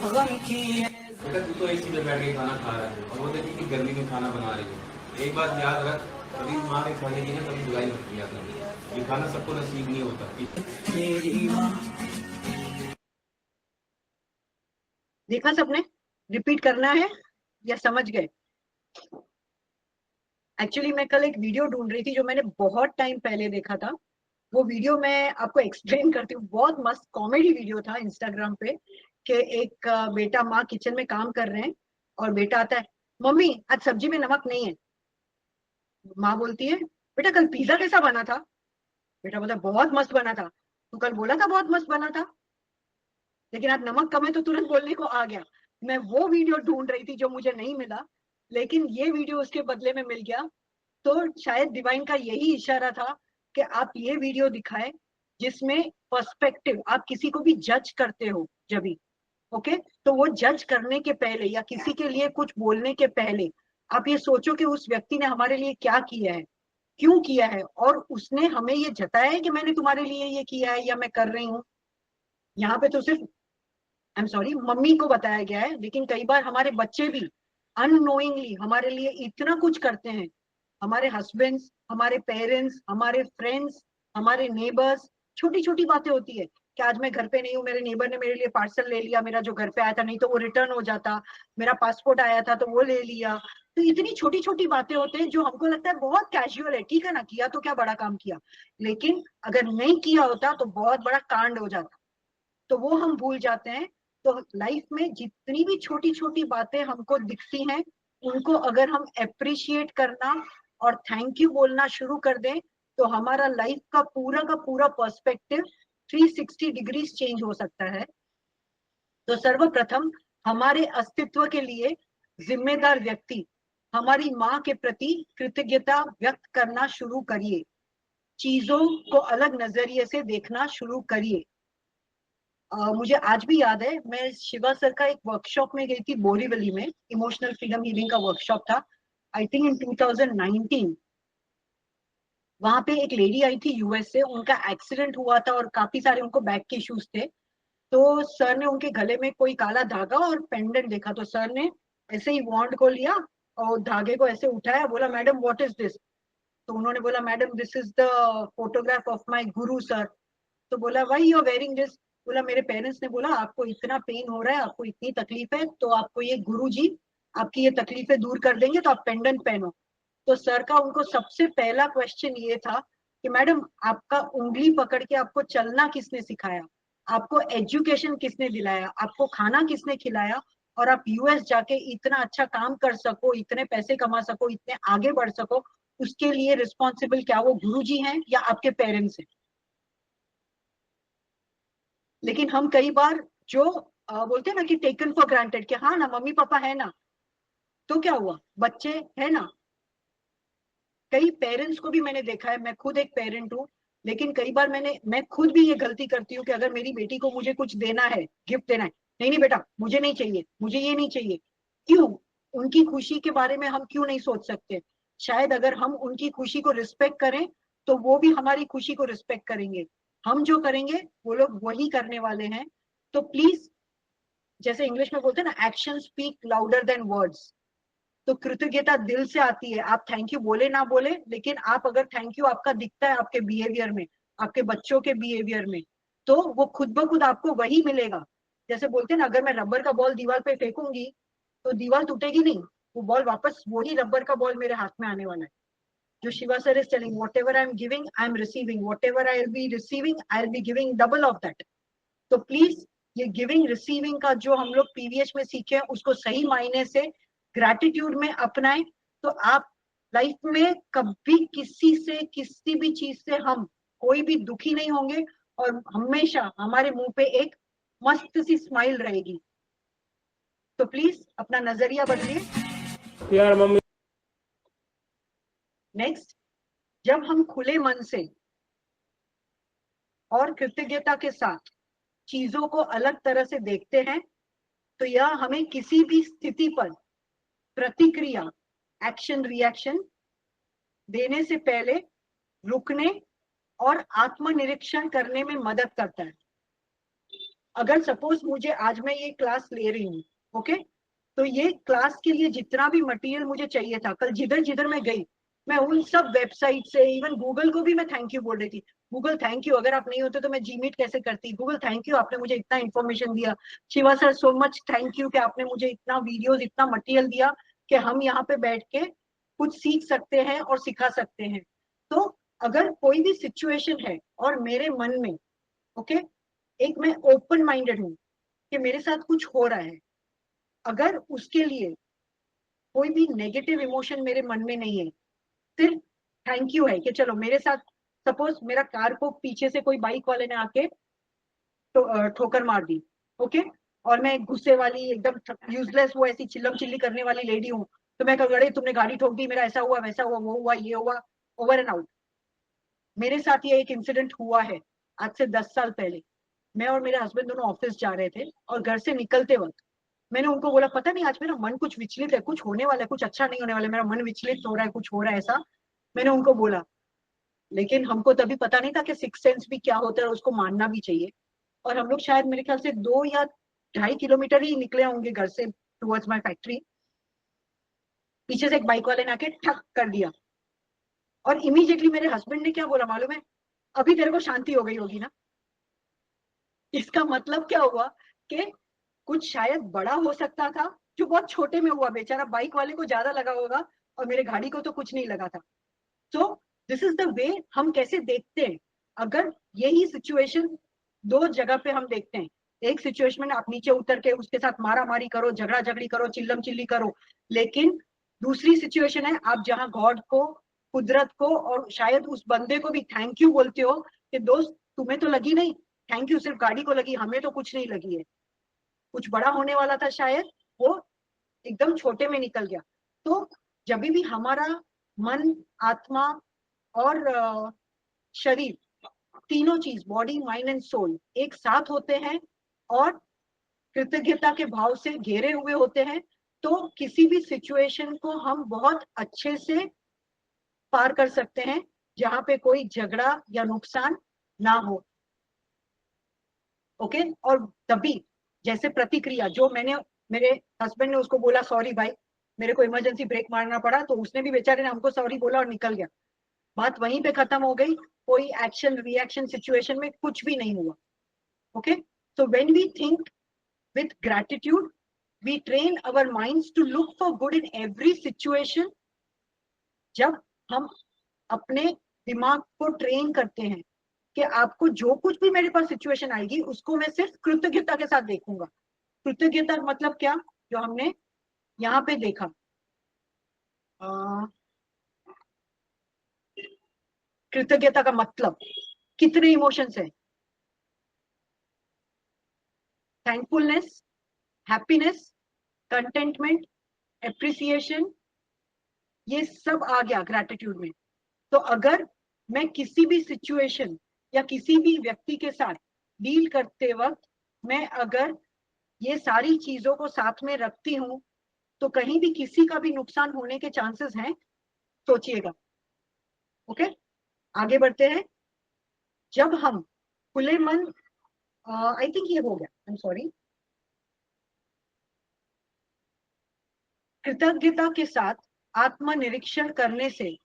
गम की बेटा तू तो एसी पे बैठ के खाना खा रहा है और वो देखी कि गर्मी में खाना बना रही है। एक बात याद रख, कभी माँ के खाने की ना कभी बुराई मत किया कर। ये खाना सबको नसीब नहीं होता। मेरी माँ। देखा सबने? रिपीट करना है या समझ गए? एक्चुअली मैं कल एक वीडियो ढूंढ रही थी जो मैंने बहुत टाइम पहले देखा था। वो वीडियो मैं आपको एक्सप्लेन करती हूँ, बहुत मस्त कॉमेडी वीडियो था इंस्टाग्राम पे, कि एक बेटा माँ किचन में काम कर रहे हैं और बेटा आता है, मम्मी आज सब्जी में नमक नहीं है। माँ बोलती है, बेटा कल पिज्जा कैसा बना था? बेटा बोला बहुत मस्त बना था। तू कल बोला था बहुत मस्त बना था, लेकिन आज नमक कम है तो तुरंत बोलने को आ गया। मैं वो वीडियो ढूंढ रही थी जो मुझे नहीं मिला, लेकिन ये वीडियो उसके बदले में मिल गया। तो शायद डिवाइन का यही इशारा था कि आप ये वीडियो दिखाएं जिसमें पर्सपेक्टिव, आप किसी को भी जज करते हो जब भी, ओके, तो वो जज करने के पहले या किसी के लिए कुछ बोलने के पहले आप ये सोचो कि उस व्यक्ति ने हमारे लिए क्या किया है, क्यों किया है, और उसने हमें ये जताया है कि मैंने तुम्हारे लिए ये किया है या मैं कर रही हूँ। यहाँ पे तो सिर्फ आई एम सॉरी मम्मी को बताया गया है, लेकिन कई बार हमारे बच्चे भी अननोइंगली हमारे लिए इतना कुछ करते हैं। हमारे हस्बैंड्स, हमारे पेरेंट्स, हमारे फ्रेंड्स, हमारे नेबर्स, छोटी छोटी बातें होती है कि आज मैं घर पे नहीं हूँ, मेरे नेबर ने मेरे लिए पार्सल ले लिया, मेरा जो घर पे आया था, नहीं तो वो रिटर्न हो जाता, मेरा पासपोर्ट आया था तो वो ले लिया। तो इतनी छोटी छोटी बातें होते हैं जो हमको लगता है बहुत कैजुअल है, ठीक है ना, किया तो क्या बड़ा काम किया, लेकिन अगर नहीं किया होता तो बहुत बड़ा कांड हो जाता, तो वो हम भूल जाते हैं। तो लाइफ में जितनी भी छोटी छोटी बातें हमको दिखती हैं, उनको अगर हम अप्रिशिएट करना और थैंक यू बोलना शुरू कर दें, तो हमारा लाइफ का पूरा पर्सपेक्टिव 360 डिग्रीज चेंज हो सकता है। तो सर्वप्रथम हमारे अस्तित्व के लिए जिम्मेदार व्यक्ति, हमारी माँ के प्रति कृतज्ञता व्यक्त करना शुरू करिए, चीजों को अलग नजरिए से देखना शुरू करिए। मुझे आज भी याद है, मैं शिवा सर का एक वर्कशॉप में गई थी बोरीवली में, इमोशनल फ्रीडम हीलिंग का वर्कशॉप था, आई थिंक इन 2019। वहां पे एक लेडी आई थी यूएस से, उनका एक्सीडेंट हुआ था और काफी सारे उनको बैक के इश्यूज थे। तो सर ने उनके गले में कोई काला धागा और पेंडेंट देखा, तो सर ने ऐसे ही वॉन्ड को लिया और धागे को ऐसे उठाया, बोला मैडम व्हाट इज दिस? तो उन्होंने बोला madam this is the photograph of my guru sir. तो बोला why you are wearing this? बोला मेरे पेरेंट्स ने बोला आपको इतना पेन हो रहा है, आपको इतनी तकलीफ है, तो आपको ये गुरुजी आपकी ये तकलीफें दूर कर देंगे, तो आप पेंडेंट पहनो। तो सर का उनको सबसे पहला क्वेश्चन ये था कि मैडम आपका उंगली पकड़ के आपको चलना किसने सिखाया, आपको एजुकेशन किसने दिलाया, आपको खाना किसने खिलाया, और आप यूएस जाके इतना अच्छा काम कर सको, इतने पैसे कमा सको, इतने आगे बढ़ सको, उसके लिए रिस्पॉन्सिबल क्या वो गुरुजी हैं या आपके पेरेंट्स हैं। लेकिन हम कई बार जो बोलते हैं ना कि टेकन फॉर ग्रांटेड कि हाँ ना मम्मी पापा है ना, तो क्या हुआ, बच्चे है ना। कई पेरेंट्स को भी मैंने देखा है, मैं खुद एक पेरेंट हूँ, लेकिन कई बार मैं खुद भी ये गलती करती हूँ कि अगर मेरी बेटी को मुझे कुछ देना है, गिफ्ट देना है, नहीं नहीं बेटा मुझे नहीं चाहिए, मुझे ये नहीं चाहिए। क्यों? उनकी खुशी के बारे में हम क्यों नहीं सोच सकते? शायद अगर हम उनकी खुशी को रिस्पेक्ट करें तो वो भी हमारी खुशी को रिस्पेक्ट करेंगे। हम जो करेंगे वो लोग वही करने वाले हैं। तो प्लीज, जैसे इंग्लिश में बोलते हैं ना, action speak louder than words. तो कृतज्ञता दिल से आती है, आप थैंक यू बोले ना बोले, लेकिन आप अगर थैंक यू आपका दिखता है आपके बिहेवियर में, आपके बच्चों के बिहेवियर में, तो वो खुद ब खुद आपको वही मिलेगा। जैसे बोलते हैं ना, अगर मैं रबर का बॉल दीवार पे फेंकूंगी तो दीवार टूटेगी नहीं, वो बॉल वापस वही रबर का बॉल मेरे हाथ में आने वाला है। जो Shiva sir is telling, what ever I am giving I am receiving, what ever I will be receiving I will be giving double of that. तो प्लीज ये गिविंग रिसीविंग का जो हम लोग पीवीएच में सीखे हैं उसको सही मायने से ग्रैटिट्यूड में अपनाएं, तो आप लाइफ में कभी किसी से, किसी भी चीज से हम कोई भी दुखी नहीं होंगे, और हमेशा हमारे मुंह पे एक मस्त सी स्माइल रहेगी। तो प्लीज अपना नजरिया बदलिए। यार मम्मी नेक्स्ट, जब हम खुले मन से और कृतज्ञता के साथ चीजों को अलग तरह से देखते हैं, तो यह हमें किसी भी स्थिति पर प्रतिक्रिया, एक्शन रिएक्शन देने से पहले रुकने और आत्मनिरीक्षण करने में मदद करता है। अगर सपोज मुझे आज मैं ये क्लास ले रही हूँ, ओके, तो ये क्लास के लिए जितना भी मटेरियल मुझे चाहिए था, कल जिधर जिधर मैं गई, मैं उन सब वेबसाइट से, इवन गूगल को भी मैं थैंक यू बोल रही थी, गूगल थैंक यू, अगर आप नहीं होते तो मैं जीमीट कैसे करती, गूगल थैंक यू, आपने मुझे इतना इन्फॉर्मेशन दिया, Shiva sir so much thank you कि आपने मुझे इतना वीडियोस, इतना मटेरियल दिया कि हम यहाँ पे बैठ के कुछ सीख सकते हैं और सिखा सकते हैं। तो अगर कोई भी सिचुएशन है और मेरे मन में, ओके, एक मैं ओपन माइंडेड हूँ कि मेरे साथ कुछ हो रहा है, अगर उसके लिए कोई भी नेगेटिव इमोशन मेरे मन में नहीं है, सिर्फ थैंक यू है कि चलो मेरे साथ, सपोज मेरा कार को पीछे से कोई बाइक वाले ने आके ठोकर मार दी, ओके, और मैं गुस्से वाली एकदम यूजलेस, वो ऐसी चिल्लम चिल्ली करने वाली लेडी हूँ, तो मैं कहूँ अरे तुमने गाड़ी ठोक दी, मेरा ऐसा हुआ वैसा हुआ, वो हुआ ये हुआ, ओवर एंड आउट। मेरे साथ ये एक इंसिडेंट हुआ है आज से 10 साल पहले। मैं और मेरे हस्बैंड दोनों ऑफिस जा रहे थे और घर से निकलते वक्त मैंने उनको बोला, पता नहीं आज मेरा मन कुछ विचलित है, कुछ होने वाला है, कुछ अच्छा नहीं होने वाला है, मेरा मन विचलित हो रहा है, कुछ हो रहा है ऐसा, मैंने उनको बोला। लेकिन हमको तभी पता नहीं था कि सिक्स सेंस भी क्या होता है और उसको मानना भी चाहिए। और हम लोग शायद मेरे ख्याल से 2 या 2.5 किलोमीटर ही निकले होंगे घर से टुवर्ड्स माय फैक्ट्री। पीछे से एक बाइक वाले ने आके ठक कर दिया, और इमीडिएटली मेरे हस्बैंड ने क्या बोला मालूम है, अभी तेरे को शांति हो गई होगी ना। इसका मतलब क्या हुआ कि कुछ शायद बड़ा हो सकता था जो बहुत छोटे में हुआ, बेचारा बाइक वाले को ज्यादा लगा होगा और मेरे गाड़ी को तो कुछ नहीं लगा था। So this is the way हम कैसे देखते हैं। अगर यही सिचुएशन दो जगह पे हम देखते हैं, एक सिचुएशन में आप नीचे उतर के उसके साथ मारा मारी करो, झगड़ा झगड़ी करो, चिल्लम चिल्ली करो, लेकिन दूसरी सिचुएशन है आप जहां गॉड को, कुदरत को और शायद उस बंदे को भी थैंक यू बोलते हो कि दोस्त तुम्हें तो लगी नहीं, थैंक यू, सिर्फ गाड़ी को लगी, हमें तो कुछ नहीं लगी है, कुछ बड़ा होने वाला था शायद, वो एकदम छोटे में निकल गया। तो जब भी हमारा मन, आत्मा और शरीर, तीनों चीज, बॉडी माइंड एंड सोल, एक साथ होते हैं और कृतज्ञता के भाव से घेरे हुए होते हैं, तो किसी भी सिचुएशन को हम बहुत अच्छे से पार कर सकते हैं जहां पे कोई झगड़ा या नुकसान ना हो। ओके, और तभी जैसे प्रतिक्रिया जो मैंने, मेरे हस्बैंड ने उसको बोला सॉरी भाई, मेरे को इमरजेंसी ब्रेक मारना पड़ा, तो उसने भी बेचारे ने हमको सॉरी बोला और निकल गया, बात वहीं पे खत्म हो गई, कोई एक्शन रिएक्शन सिचुएशन में कुछ भी नहीं हुआ। Okay, so when we think with gratitude, we train our minds to look for good in every situation जब हम अपने दिमाग को ट्रेन करते हैं कि आपको जो कुछ भी मेरे पास सिचुएशन आएगी उसको मैं सिर्फ कृतज्ञता के साथ देखूंगा। कृतज्ञता मतलब क्या, जो हमने यहाँ पे देखा, कृतज्ञता का मतलब कितने इमोशंस है, थैंकफुलनेस, हैप्पीनेस, कंटेंटमेंट, एप्रिसिएशन, ये सब आ गया ग्रैटिट्यूड में। तो अगर मैं किसी भी सिचुएशन या किसी भी व्यक्ति के साथ डील करते वक्त मैं अगर ये सारी चीजों को साथ में रखती हूं तो कहीं भी किसी का भी नुकसान होने के चांसेस हैं, सोचिएगा। ओके, आगे बढ़ते हैं। जब हम खुले मन, आई थिंक ये हो गया, आई एम सॉरी। कृतज्ञता के साथ आत्मनिरीक्षण करने से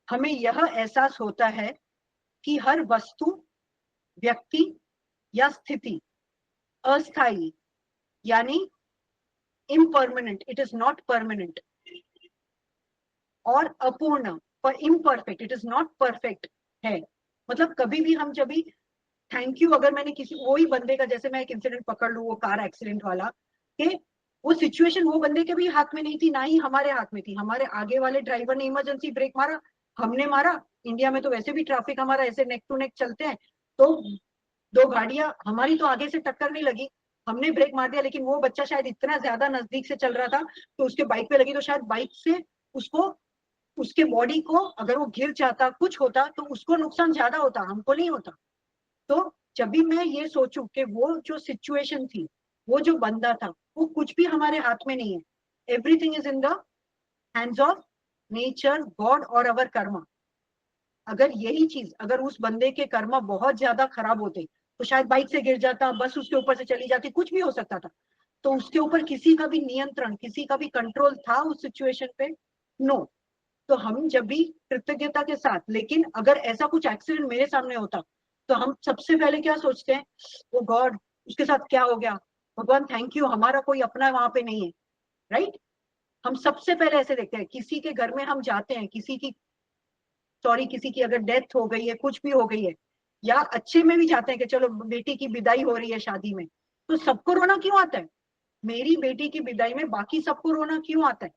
हमें यह एहसास होता है कि हर वस्तु, व्यक्ति या स्थिति अस्थायी यानी impermanent, it is not permanent, और अपूर्ण, पर imperfect, it is not perfect है। मतलब कभी भी हम जब भी थैंक यू, अगर मैंने किसी वही बंदे का, जैसे मैं एक इंसिडेंट पकड़ लूं वो कार एक्सीडेंट वाला, कि वो सिचुएशन वो बंदे के भी हाथ में नहीं थी, ना ही हमारे हाथ में थी। हमारे आगे वाले ड्राइवर ने इमरजेंसी ब्रेक मारा, हमने मारा। इंडिया में तो वैसे भी ट्रैफिक हमारा ऐसे नेक टू नेक चलते हैं, तो दो गाड़ियां हमारी तो आगे से टक्कर नहीं लगी, हमने ब्रेक मार दिया, लेकिन वो बच्चा शायद इतना ज्यादा नजदीक से चल रहा था तो उसके बाइक पे लगी, तो शायद बाइक से उसको, उसके बॉडी को, अगर वो गिर जाता कुछ होता तो उसको नुकसान ज्यादा होता, हमको नहीं होता। तो जब भी मैं ये सोचूं कि वो जो सिचुएशन थी, वो जो बंदा था, वो कुछ भी हमारे हाथ में नहीं है, everything is in the hands of nature, God और अवर कर्मा। अगर यही चीज, अगर उस बंदे के कर्मा बहुत ज्यादा खराब होते तो शायद बाइक से गिर जाता, बस उसके ऊपर से चली जाती, कुछ भी हो सकता था। तो उसके ऊपर किसी का भी नियंत्रण, किसी का भी कंट्रोल था उस सिचुएशन पे? नो। तो हम जब भी कृतज्ञता के साथ, लेकिन अगर ऐसा कुछ एक्सीडेंट मेरे सामने होता तो हम सबसे पहले क्या सोचते हैं, ओ गॉड उसके साथ क्या हो गया, भगवान थैंक यू हमारा कोई अपना वहां पे नहीं है, राइट? हम सबसे पहले ऐसे देखते हैं। किसी के घर में हम जाते हैं, किसी की, सॉरी, किसी की अगर डेथ हो गई है, कुछ भी हो गई है, या अच्छे में भी जाते हैं कि चलो बेटी की विदाई हो रही है शादी में, तो सबको रोना क्यों आता है? मेरी बेटी की विदाई में बाकी सबको रोना क्यों आता है?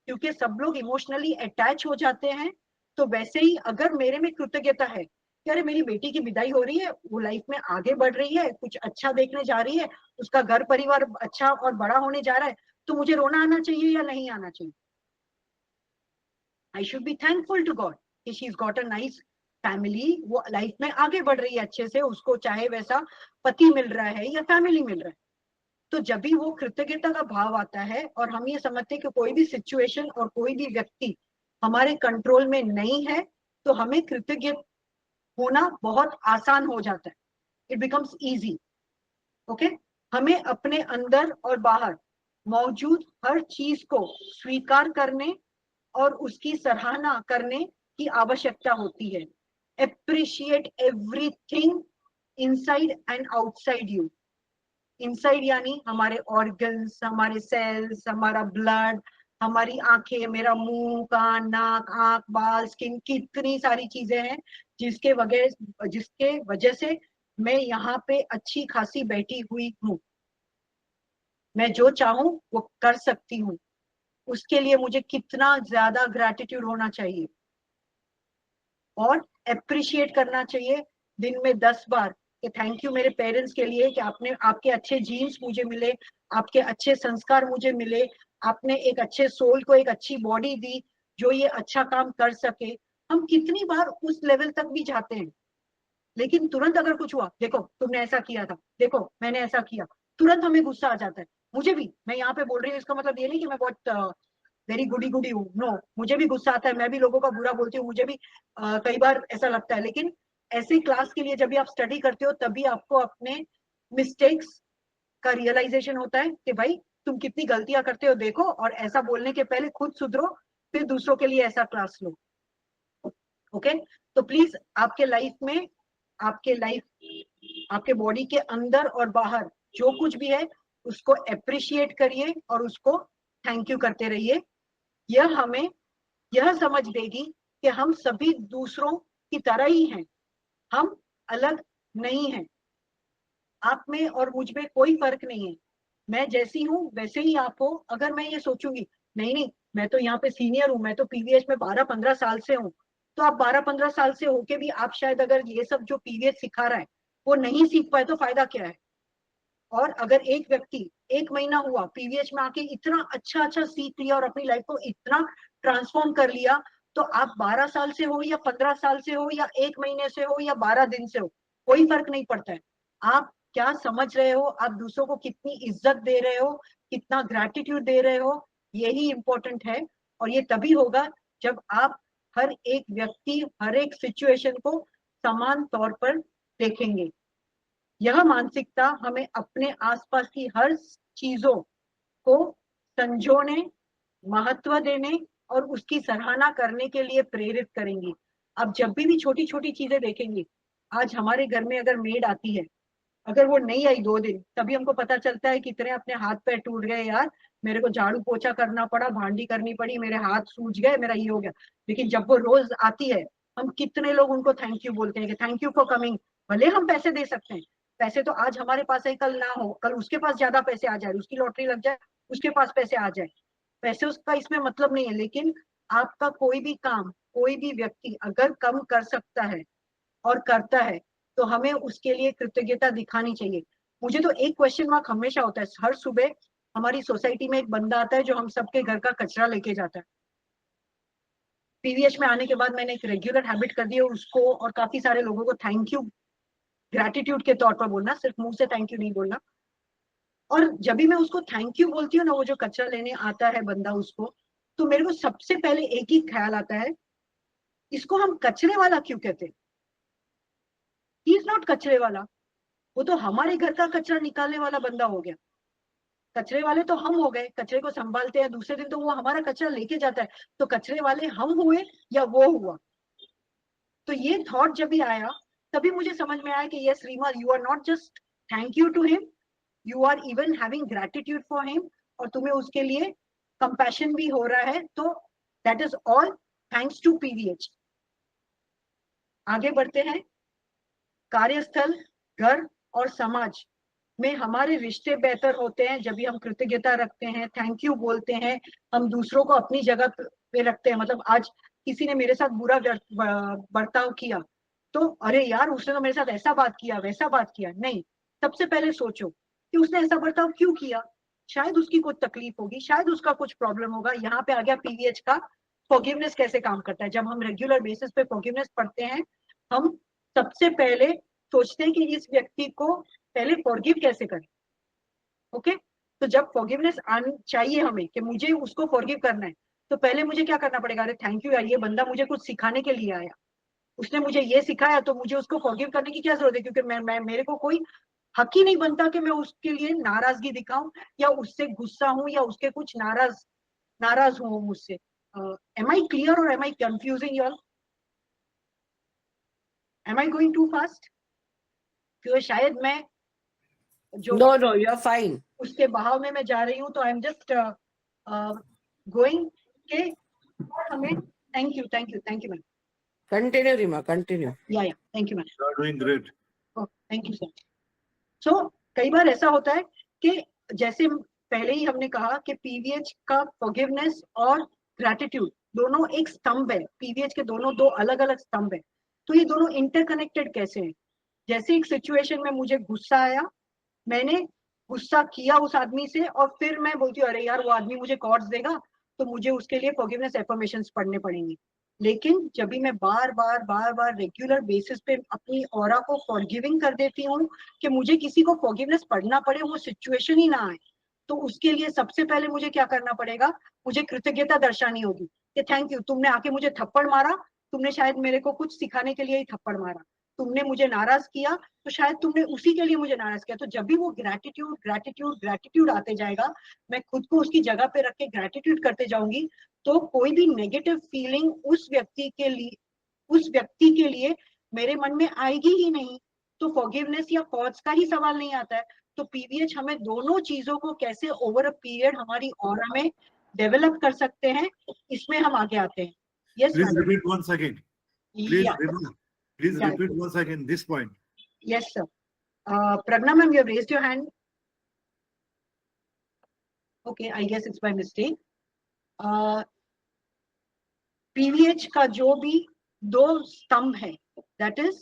क्योंकि सब लोग इमोशनली अटैच हो जाते हैं। तो वैसे ही अगर मेरे में कृतज्ञता है कि अरे मेरी बेटी की विदाई हो रही है, वो लाइफ में आगे बढ़ रही है, कुछ अच्छा देखने जा रही है, उसका घर परिवार अच्छा और बड़ा होने जा रहा है, तो मुझे रोना आना चाहिए या नहीं आना चाहिए? I should be thankful to God कि she is got a nice family, वो लाइफ में आगे बढ़ रही है अच्छे से, उसको चाहे वैसा पति मिल रहा है या फैमिली मिल रहा है। तो जब भी वो कृतज्ञता का भाव आता है और हम ये समझते हैं कि कोई भी सिचुएशन और कोई भी व्यक्ति हमारे कंट्रोल में नहीं है, तो हमें कृतज्ञ होना बहुत आसान हो जाता है, इट बिकम्स इजी। ओके, हमें अपने अंदर और बाहर मौजूद हर चीज को स्वीकार करने और उसकी सराहना करने की आवश्यकता होती है। Appreciate everything inside and outside you. Inside यानी हमारे ऑर्गन्स, हमारे सेल्स, हमारा ब्लड, हमारी आंखें, मेरा मुंह, कान, नाक, आंख, बाल, स्किन, कितनी सारी चीजें हैं जिसके वजह से मैं यहाँ पे अच्छी खासी बैठी हुई हूँ। मैं जो चाहूं वो कर सकती हूँ, उसके लिए मुझे कितना ज्यादा ग्रैटिट्यूड होना चाहिए और एप्रिशिएट करना चाहिए दिन में 10 बार कि थैंक यू मेरे पेरेंट्स के लिए कि आपने, आपके अच्छे जीन्स मुझे मिले, आपके अच्छे संस्कार मुझे मिले, आपने एक अच्छे सोल को एक अच्छी बॉडी दी जो ये अच्छा काम कर सके। हम कितनी बार उस लेवल तक भी जाते हैं, लेकिन तुरंत अगर कुछ हुआ, देखो तुमने ऐसा किया था, देखो मैंने ऐसा किया, तुरंत हमें गुस्सा आ जाता है। मुझे भी, मैं यहाँ पे बोल रही हूँ, इसका मतलब ये नहीं कि मैं बहुत वेरी गुडी गुडी हूँ, नो, मुझे भी गुस्सा आता है, मैं भी लोगों का बुरा बोलती हूँ, मुझे भी कई बार ऐसा लगता है। लेकिन ऐसे क्लास के लिए जब भी आप स्टडी करते हो तभी आपको अपने मिस्टेक्स का रियलाइजेशन होता है कि भाई तुम कितनी गलतियां करते हो, देखो, और ऐसा बोलने के पहले खुद सुधरो, फिर दूसरों के लिए ऐसा क्लास लो। ओके, तो प्लीज आपके लाइफ में, आपके बॉडी के अंदर और बाहर जो कुछ भी है उसको एप्रिशिएट करिए और उसको थैंक यू करते रहिए। यह हमें यह समझ देगी कि हम सभी दूसरों की तरह ही हैं, हम अलग नहीं हैं, आप में और मुझ में कोई फर्क नहीं है, मैं जैसी हूँ वैसे ही आप हो। अगर मैं ये सोचूंगी नहीं नहीं मैं तो यहाँ पे सीनियर हूँ, मैं तो पीवीएच में 12-15 साल से हूँ, तो आप 12-15 साल से होके भी आप शायद अगर ये सब जो पीवीएच सिखा रहा है वो नहीं सीख पाए तो फायदा क्या है। और अगर एक व्यक्ति 1 महीना हुआ पीवीएच में आके इतना अच्छा अच्छा सीख लिया और अपनी लाइफ को इतना ट्रांसफॉर्म कर लिया, तो आप 12 साल से हो या 15 साल से हो या 1 महीने से हो या 12 दिन से हो, कोई फर्क नहीं पड़ता है। आप क्या समझ रहे हो, आप दूसरों को कितनी इज्जत दे रहे हो, कितना ग्रैटिट्यूड दे रहे हो, यही इंपॉर्टेंट है। और ये तभी होगा जब आप हर एक व्यक्ति, हर एक सिचुएशन को समान तौर पर देखेंगे। यह मानसिकता हमें अपने आसपास की हर चीजों को संजोने, महत्व देने और उसकी सराहना करने के लिए प्रेरित करेंगी। अब जब भी छोटी छोटी चीजें देखेंगी, आज हमारे घर में अगर मेड आती है, अगर वो नहीं आई 2 दिन, तभी हमको पता चलता है कितने अपने हाथ पैर टूट गए यार, मेरे को झाड़ू पोछा करना पड़ा, भांडी करनी पड़ी, मेरे हाथ सूज गए, मेरा ये हो गया। लेकिन जब वो रोज आती है, हम कितने लोग उनको थैंक यू बोलते हैं कि थैंक यू फॉर कमिंग। भले हम पैसे दे सकते हैं, पैसे तो आज हमारे पास है, कल ना हो, कल उसके पास ज्यादा पैसे आ जाए, उसकी लॉटरी लग जाए, उसके पास पैसे आ जाए, पैसे उसका इसमें मतलब नहीं है। लेकिन आपका कोई भी काम, कोई भी व्यक्ति अगर कम कर सकता है और करता है, तो हमें उसके लिए कृतज्ञता दिखानी चाहिए। मुझे तो एक क्वेश्चन मार्क हमेशा होता है, हर सुबह हमारी सोसाइटी में एक बंदा आता है जो हम सबके घर का कचरा लेके जाता है। पीवीएच में आने के बाद मैंने एक रेगुलर हैबिट कर दी है उसको और काफी सारे लोगों को थैंक यू, ग्रैटिट्यूड के तौर पर बोलना, सिर्फ मुंह से थैंक यू नहीं बोलना। और जब भी मैं उसको थैंक यू बोलती हूँ ना, वो जो कचरा लेने आता है बंदा उसको, तो मेरे को सबसे पहले एक ही ख्याल आता है, इसको हम कचरे वाला क्यों कहते हैं? ही इज नॉट कचरे वाला, वो तो हमारे घर का कचरा निकालने वाला बंदा हो गया। कचरे वाले तो हम हो गए, कचरे को संभालते हैं, दूसरे दिन तो वो हमारा कचरा लेके जाता है, तो कचरे वाले हम हुए या वो हुआ? तो ये थॉट जब भी आया, तभी मुझे समझ में आया कि yes Reema, you are not just thank you to him, you are even having gratitude for him, और तुम्हें उसके लिए कंपैशन भी हो रहा है। तो that is all thanks to PVH. आगे बढ़ते हैं। कार्यस्थल, घर और समाज में हमारे रिश्ते बेहतर होते हैं जब भी हम कृतज्ञता रखते हैं, थैंक यू बोलते हैं, हम दूसरों को अपनी जगह पे रखते हैं। मतलब आज किसी ने मेरे साथ बुरा बर्ताव किया, तो अरे यार उसने तो मेरे साथ ऐसा बात किया, वैसा बात किया, नहीं, सबसे पहले सोचो कि उसने ऐसा बर्ताव क्यों किया। शायद उसकी कुछ तकलीफ होगी, शायद उसका कुछ प्रॉब्लम होगा। यहाँ पे आ गया पीवीएच का फॉरगिवनेस कैसे काम करता है। जब हम रेगुलर बेसिस पे फॉरगिवनेस पढ़ते हैं, हम सबसे पहले सोचते हैं कि इस व्यक्ति को पहले फॉरगिव कैसे करें। ओके, तो जब फॉरगिवनेस चाहिए हमें कि मुझे उसको फॉरगिव करना है, तो पहले मुझे क्या करना पड़ेगा, अरे थैंक यू यार, ये बंदा मुझे कुछ सिखाने के लिए आया, उसने मुझे ये सिखाया, तो मुझे उसको फॉरगिव करने की क्या जरूरत है, क्योंकि मैं मेरे को कोई हक ही नहीं बनता कि मैं उसके लिए नाराजगी दिखाऊं या उससे गुस्सा हूं या उसके कुछ नाराज हूं मुझसे। एम आई क्लियर और am I confusing you all? Am I going too fast? क्योंकि शायद मैं जो No, you're fine. उसके बहाव में मैं जा रही हूँ, तो आई एम जस्ट गोइंग के हमें thank you ma'am. Continue, Rima, continue. या thank you ma'am. You are doing great. Thank you sir. So कई बार ऐसा होता है कि जैसे पहले ही हमने कहा कि पीवीएच का फॉरगिवनेस और ग्रैटिट्यूड दोनों एक स्तंभ है, पीवीएच के दोनों दो अलग अलग स्तंभ है। तो ये दोनों इंटरकनेक्टेड कैसे हैं? जैसे एक सिचुएशन में मुझे गुस्सा आया, मैंने गुस्सा किया उस आदमी से, और फिर मैं बोलती हूँ अरे यार वो आदमी मुझे कॉर्ड्स देगा, तो मुझे उसके लिए फॉरगिवनेस एफर्मेशंस पढ़ने पड़ेंगे। लेकिन जब भी मैं बार बार रेगुलर बेसिस पे अपनी ऑरा को फॉरगिविंग कर देती हूँ कि मुझे किसी को फॉरगिवनेस पढ़ना पड़े, वो सिचुएशन ही ना आए, तो उसके लिए सबसे पहले मुझे क्या करना पड़ेगा, मुझे कृतज्ञता दर्शानी होगी कि थैंक यू, तुमने आके मुझे थप्पड़ मारा, तुमने शायद मेरे को कुछ सिखाने के लिए ही थप्पड़ मारा, तुमने मुझे नाराज किया, तो शायद तुमने उसी के लिए मुझे नाराज किया। तो जब भी वो ग्रैटिट्यूड आते जाएगा, मैं खुद को उसकी जगह पे रख के ग्रैटिट्यूड करते जाऊंगी, तो कोई भी नेगेटिव फीलिंग उस व्यक्ति के लिए मेरे मन में आएगी ही नहीं। तो फॉरगिवनेस या कॉज का ही सवाल नहीं आता है। तो पीवीएच हमें दोनों चीजों को कैसे ओवर अ पीरियड हमारी ऑरा में डेवलप कर सकते हैं, इसमें हम आगे आते हैं. Yes, Please madam. repeat once again. Please, Yeah. please Yeah. repeat once again this point. Yes, sir. Pragna ma'am, you have raised your hand. Okay, I guess it's by mistake. PVH का जो भी 2 स्तंभ है, that is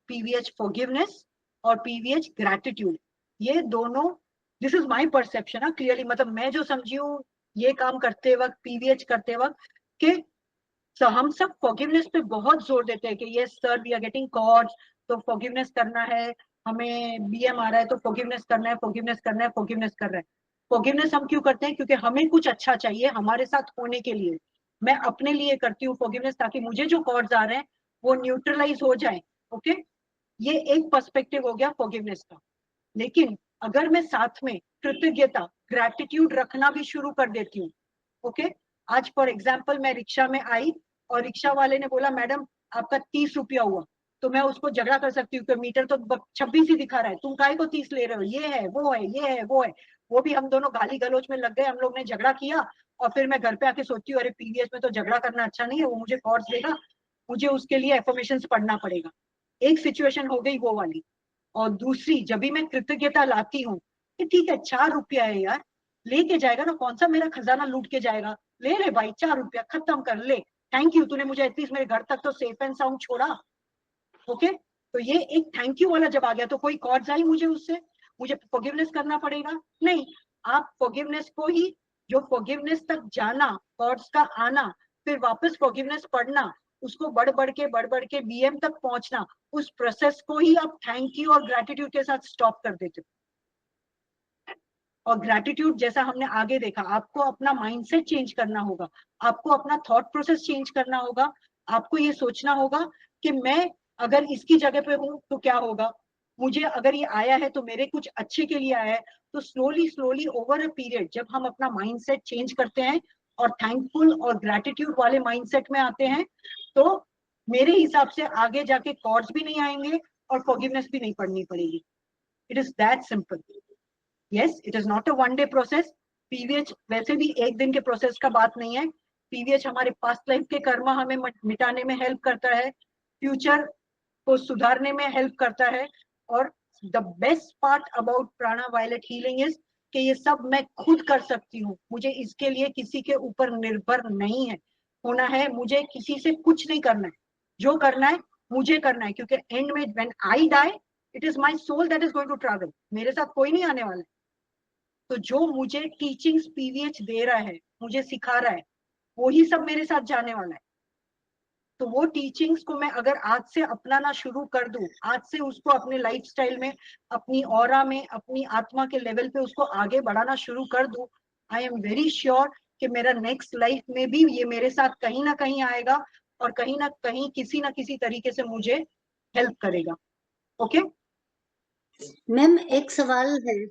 PVH forgiveness और PVH gratitude. ये दोनों, this is my perception, clearly, मतलब मैं जो समझी हूँ ये काम करते वक्त, PVH करते वक्त, कि so हम सब forgiveness पे बहुत जोर देते हैं कि yes sir, we are getting caught, तो forgiveness करना है, हमें BM आ रहा है तो forgiveness करना है, forgiveness करना है, forgiveness कर रहे हैं. Forgiveness हम क्यों करते हैं? क्योंकि हमें कुछ अच्छा चाहिए हमारे साथ होने के लिए. मैं अपने लिए करती हूँ forgiveness, ताकि मुझे जो कॉर्ड्स आ रहे हैं वो न्यूट्रलाइज हो जाए. ओके, ये एक पर्सपेक्टिव हो गया forgiveness का. लेकिन अगर मैं साथ में कृतज्ञता, ग्रैटिट्यूड रखना भी शुरू कर देती हूँ. ओके, आज फॉर एग्जाम्पल मैं रिक्शा में आई और रिक्शा वाले ने बोला मैडम आपका 30 रुपया हुआ, तो मैं उसको झगड़ा कर सकती हूँ कि मीटर तो 26 ही दिखा रहा है, तुम काहे को 30 ले रहे हो, ये है वो है, ये है वो है. वो भी हम दोनों गाली गलौज में लग गए, हम लोग ने झगड़ा किया, और फिर मैं घर पे आके सोचती हूँ अरे पीवीएच में तो झगड़ा करना अच्छा नहीं है, वो मुझे कॉर्ड्स देगा, मुझे उसके लिए एफर्मेशंस पढ़ना पड़ेगा. एक सिचुएशन हो गई वो वाली. और दूसरी, जब भी मैं कृतज्ञता लाती हूँ कि ठीक है 4 रुपया है यार, लेके जाएगा ना, कौन सा मेरा खजाना लूट के जाएगा, ले ले भाई 4 रुपया खत्म कर ले, थैंक यू, तूने मुझे एटलीस्ट मेरे घर तक तो सेफ एंड साउंड छोड़ा. ओके, तो ये एक थैंक यू वाला जब आ गया तो कोई कॉर्ड्स आई मुझे उससे, मुझे फॉरगिवनेस करना पड़ेगा? नहीं. आप फॉरगिवनेस को ही, जो फॉरगिवनेस तक जाना, कॉर्ड्स का आना, फिर वापस फॉरगिवनेस पढ़ना, उसको बढ़ बढ़ के बीएम तक पहुंचना, उस प्रोसेस को ही आप थैंक यू और ग्रैटिट्यूड के साथ स्टॉप कर देते हो. और ग्रैटिट्यूड जैसा हमने आगे देखा, आपको अपना माइंडसेट चेंज करना होगा, आपको अपना थॉट प्रोसेस चेंज करना होगा, आपको ये सोचना होगा कि मैं अगर इसकी जगह पे हूं तो क्या होगा, मुझे अगर ये आया है तो मेरे कुछ अच्छे के लिए आया है. तो स्लोली ओवर अ पीरियड जब हम अपना माइंडसेट चेंज करते हैं और थैंकफुल और ग्रैटिट्यूड वाले माइंडसेट में आते हैं, तो मेरे हिसाब से आगे जाके कॉर्ड्स भी नहीं आएंगे और फॉरगिवनेस भी नहीं पढ़नी पड़ेगी. It is that simple. Yes, it is not a one day process. PVH वैसे भी एक दिन के प्रोसेस का बात नहीं है. पीवीएच हमारे पास्ट लाइफ के कर्म हमें मिटाने में हेल्प करता है, फ्यूचर को सुधारने में हेल्प करता है. और द बेस्ट पार्ट अबाउट प्राणा वायलेट हीलिंग इज कि ये सब मैं खुद कर सकती हूँ, मुझे इसके लिए किसी के ऊपर निर्भर नहीं है होना है, मुझे किसी से कुछ नहीं करना है, जो करना है मुझे करना है. क्योंकि एंड में when I die, it is my soul that is going to travel, मेरे साथ कोई नहीं आने वाला है. तो जो मुझे टीचिंग्स पीवीएच दे रहा है, मुझे सिखा रहा है, वही सब मेरे साथ जाने वाला है. तो वो टीचिंग्स को मैं अगर आज से अपनाना शुरू कर दूं, आज से उसको अपने लाइफस्टाइल में, अपनी ऑरा में, अपनी आत्मा के लेवल पे उसको आगे बढ़ाना शुरू कर दूं, आई एम वेरी श्योर कि मेरा नेक्स्ट लाइफ में भी ये मेरे साथ कहीं ना कहीं आएगा और कहीं ना कहीं किसी ना किसी तरीके से मुझे हेल्प करेगा. ओके मैम, एक सवाल है.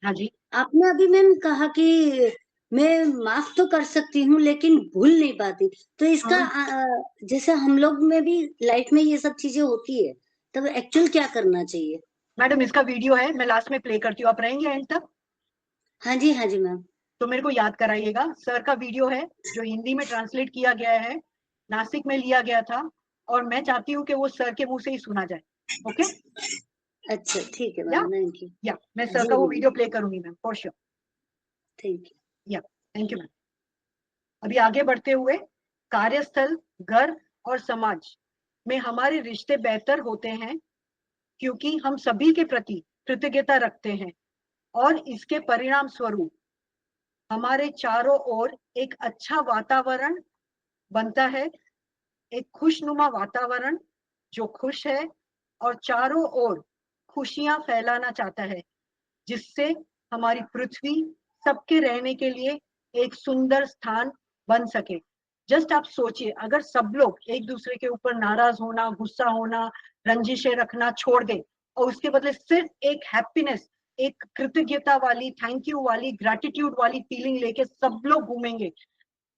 हाँ जी. आपने अभी मैम कहा कि मैं माफ तो कर सकती हूँ लेकिन भूल नहीं पाती, तो इसका जैसे हम लोग में भी लाइफ में ये सब चीजें होती है, तब एक्चुअल क्या करना चाहिए? मैडम इसका वीडियो है, मैं लास्ट में प्ले करती हूँ, आप रहेंगे एंड तक? हाँ जी मैम. तो मेरे को याद कराइएगा. सर का वीडियो है जो हिंदी में ट्रांसलेट किया गया है, नासिक में लिया गया था, और मैं चाहती हूँ कि वो सर के मुंह से ही सुना जाए. ओके, अच्छा ठीक है मैम, थैंक यू. या मैं सर का वो वीडियो प्ले करूंगी ma'am, for sure. Thank you. या थैंक यू मैम. अभी आगे बढ़ते हुए, कार्यस्थल, घर और समाज में हमारे रिश्ते बेहतर होते हैं क्योंकि हम सभी के प्रति कृतज्ञता रखते हैं, और इसके परिणाम स्वरूप हमारे चारों ओर एक अच्छा वातावरण बनता है, एक खुशनुमा वातावरण जो खुश है और चारों ओर खुशियां फैलाना चाहता है, जिससे हमारी पृथ्वी सबके रहने के लिए एक सुंदर स्थान बन सके. जस्ट आप सोचिए, अगर सब लोग एक दूसरे के ऊपर नाराज होना, गुस्सा होना, रंजिशें रखना छोड़ दे और उसके बदले सिर्फ एक हैप्पीनेस, एक कृतज्ञता वाली, थैंक यू वाली, ग्रैटिट्यूड वाली फीलिंग लेके सब लोग घूमेंगे,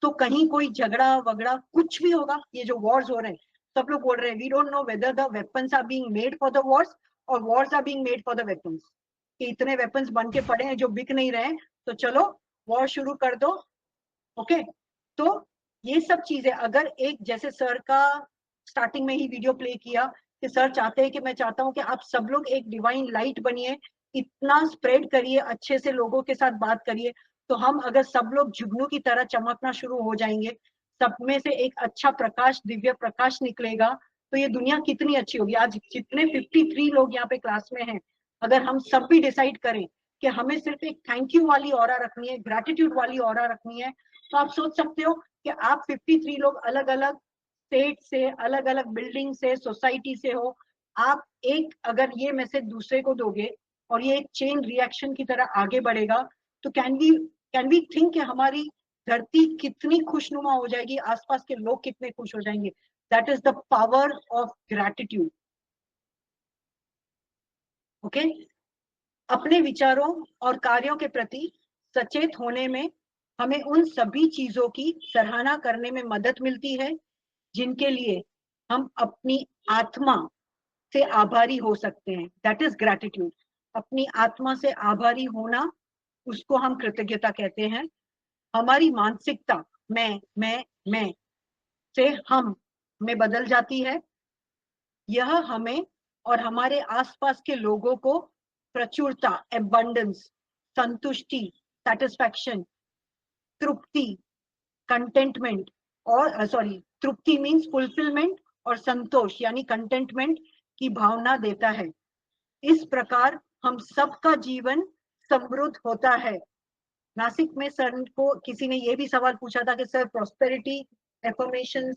तो कहीं कोई झगड़ा वगड़ा कुछ भी होगा. ये जो वॉर्स हो रहे हैं, सब लोग बोल रहे हैं we don't know whether the weapons are being made for the wars और wars are being made for the weapons. कि इतने वेपन्स बन के पड़े हैं जो बिक नहीं रहे हैं, तो चलो वॉर शुरू कर दो। ओके, तो ये सब चीजें अगर एक, जैसे सर का स्टार्टिंग में ही वीडियो प्ले किया कि सर चाहते हैं कि मैं चाहता हूं कि आप सब लोग एक डिवाइन लाइट बनिए, इतना स्प्रेड करिए, अच्छे से लोगों के साथ बात करिए, तो हम अगर सब लोग जुगनू की तरह चमकना शुरू हो जाएंगे, सब में से एक अच्छा प्रकाश, दिव्य प्रकाश निकलेगा, तो ये दुनिया कितनी अच्छी होगी। आज जितने 53 लोग यहाँ पे क्लास में हैं, अगर हम सब भी डिसाइड करें कि हमें सिर्फ एक थैंक यू वाली ऑरा रखनी है, ग्रैटिट्यूड वाली ऑरा रखनी है, तो आप सोच सकते हो कि आप 53 लोग अलग अलग स्टेट से, अलग अलग बिल्डिंग से, सोसाइटी से हो, आप एक अगर ये मैसेज दूसरे को दोगे और ये एक चेन रिएक्शन की तरह आगे बढ़ेगा, तो कैन वी थिंक कि हमारी धरती कितनी खुशनुमा हो जाएगी, आसपास के लोग कितने खुश हो जाएंगे। That is the power of gratitude. Okay, अपने विचारों और कार्यों के प्रति सचेत होने में हमें उन सभी चीजों की सराहना करने में मदद मिलती है जिनके लिए हम अपनी आत्मा से आभारी हो सकते हैं। That is gratitude. अपनी आत्मा से आभारी होना, उसको हम कृतज्ञता कहते हैं। हमारी मानसिकता मैं से हम में बदल जाती है। यह हमें और हमारे आसपास के लोगों को प्रचुरता, एबंडेंस, संतुष्टि, सेटिस्फैक्शन, तृप्ति, कंटेंटमेंट, और तृप्ति मीन्स फुलफिलमेंट, और संतोष यानी कंटेंटमेंट की भावना देता है। इस प्रकार हम सबका जीवन समृद्ध होता है। नासिक में सर को किसी ने ये भी सवाल पूछा था कि सर प्रॉस्पेरिटी एफर्मेशंस,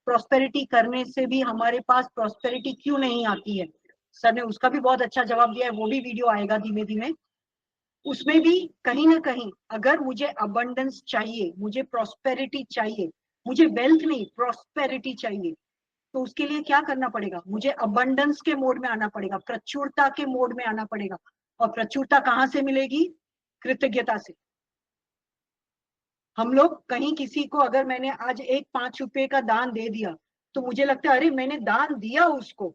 प्रॉस्पेरिटी करने से भी हमारे पास प्रॉस्पेरिटी क्यों नहीं आती है? सर ने उसका भी बहुत अच्छा जवाब दिया है, वो भी वीडियो आएगा धीमे धीमे। उसमें भी कहीं ना कहीं अगर मुझे अबंडेंस चाहिए, मुझे प्रॉस्पेरिटी चाहिए, मुझे वेल्थ नहीं प्रॉस्पेरिटी चाहिए, तो उसके लिए क्या करना पड़ेगा? मुझे अबंडेंस के मोड में आना पड़ेगा, प्रचुरता के मोड में आना पड़ेगा। और प्रचुरता कहाँ से मिलेगी? कृतज्ञता से। हम लोग कहीं किसी को, अगर मैंने आज एक 5 रुपए का दान दे दिया, तो मुझे लगता है अरे मैंने दान दिया उसको,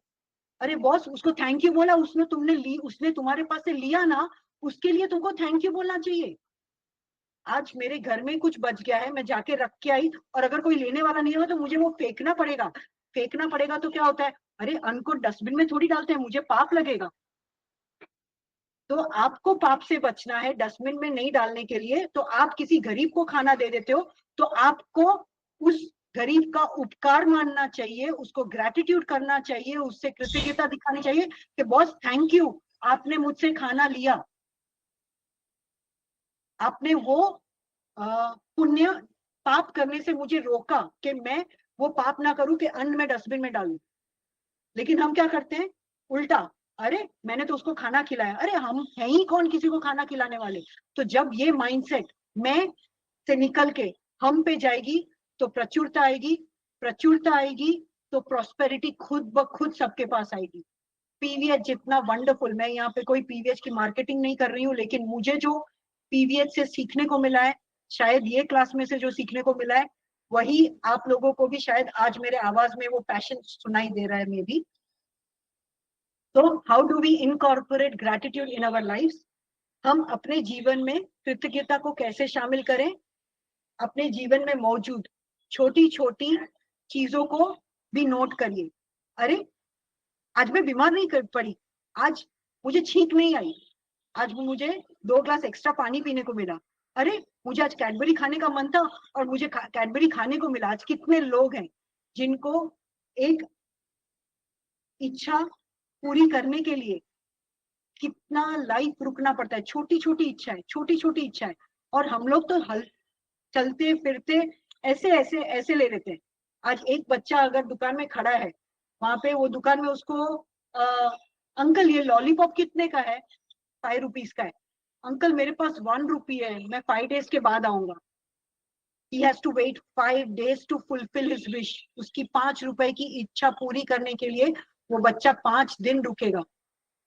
अरे बॉस उसको थैंक यू बोला, उसने तुम्हारे पास से लिया ना, उसके लिए तुमको थैंक यू बोलना चाहिए। आज मेरे घर में कुछ बच गया है, मैं जाके रख के आई, और अगर कोई लेने वाला नहीं होगा तो मुझे वो फेंकना पड़ेगा। फेंकना पड़ेगा तो क्या होता है? अरे अन्न को डस्टबिन में थोड़ी डालते हैं, मुझे पाप लगेगा। तो आपको पाप से बचना है, डस्टबिन में नहीं डालने के लिए, तो आप किसी गरीब को खाना दे देते हो, तो आपको उस गरीब का उपकार मानना चाहिए, उसको ग्रैटिट्यूड करना चाहिए, उससे कृतज्ञता दिखानी चाहिए कि बॉस थैंक यू, आपने मुझसे खाना लिया, आपने वो पुण्य पाप करने से मुझे रोका कि मैं वो पाप ना करूं कि अन्न में डस्टबिन में डालूं। लेकिन हम क्या करते हैं? उल्टा, अरे मैंने तो उसको खाना खिलाया, अरे हम हैं ही कौन किसी को खाना खिलाने वाले। तो जब ये माइंडसेट मैं से निकल के हम पे जाएगी, तो प्रचुरता आएगी, प्रचुरता आएगी तो प्रॉस्पेरिटी खुद ब खुद सबके पास आएगी। पीवीएच जितना वंडरफुल, मैं यहाँ पे कोई पीवीएच की मार्केटिंग नहीं कर रही हूँ, लेकिन मुझे जो पीवीएच से सीखने को मिला है, शायद ये क्लास में से जो सीखने को मिला है, वही आप लोगों को भी शायद आज मेरे आवाज में वो पैशन सुनाई दे रहा है मे बी। तो how do we incorporate gratitude in our lifes? हम अपने जीवन में कृतज्ञता को कैसे शामिल करें? अपने जीवन में मौजूद छोटी छोटी चीजों को भी नोट करिए। अरे आज मैं बीमार नहीं कर पड़ी, आज मुझे छींक नहीं आई, आज मुझे 2 ग्लास एक्स्ट्रा पानी पीने को मिला, अरे मुझे आज कैडबरी खाने का मन था और मुझे कैडबरी खाने को मिला। आज कितने लोग हैं जिनको एक इच्छा पूरी करने के लिए कितना लाइफ रुकना पड़ता है, छोटी छोटी इच्छाएं, छोटी छोटी इच्छाएं, और हम लोग तो चलते फिरते ऐसे ऐसे ऐसे ले लेते हैं। आज एक बच्चा अगर दुकान में खड़ा है, वहां पे वो दुकान में उसको अंकल ये लॉलीपॉप कितने का है? 5 रुपीज का है। अंकल मेरे पास 1 रुपी है, मैं 5 डेज के बाद आऊंगा। He has to wait 5 days to fulfill his wish. उसकी 5 रुपए की इच्छा पूरी करने के लिए वो बच्चा 5 दिन रुकेगा।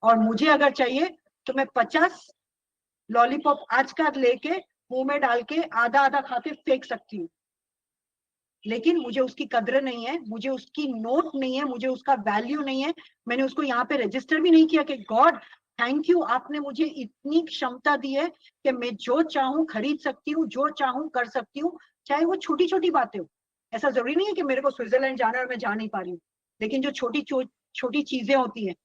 और मुझे अगर चाहिए तो मैं 50 लॉलीपॉप आज का लेके मुंह में डाल के आधा आधा खा के फेंक सकती हूँ, लेकिन मुझे उसकी कद्र नहीं है, मुझे उसकी नोट नहीं है, मुझे उसका वैल्यू नहीं है। मैंने उसको यहाँ पे रजिस्टर भी नहीं किया कि गॉड थैंक यू, आपने मुझे इतनी क्षमता दी है कि मैं जो चाहूं खरीद सकती हूँ, जो चाहूं कर सकती हूँ, चाहे वो छोटी छोटी बातें हो। ऐसा जरूरी नहीं है कि मेरे को स्विट्जरलैंड जाना है और मैं जा नहीं पा रही हूँ, लेकिन जो छोटी छोटी चीजें होती हैं।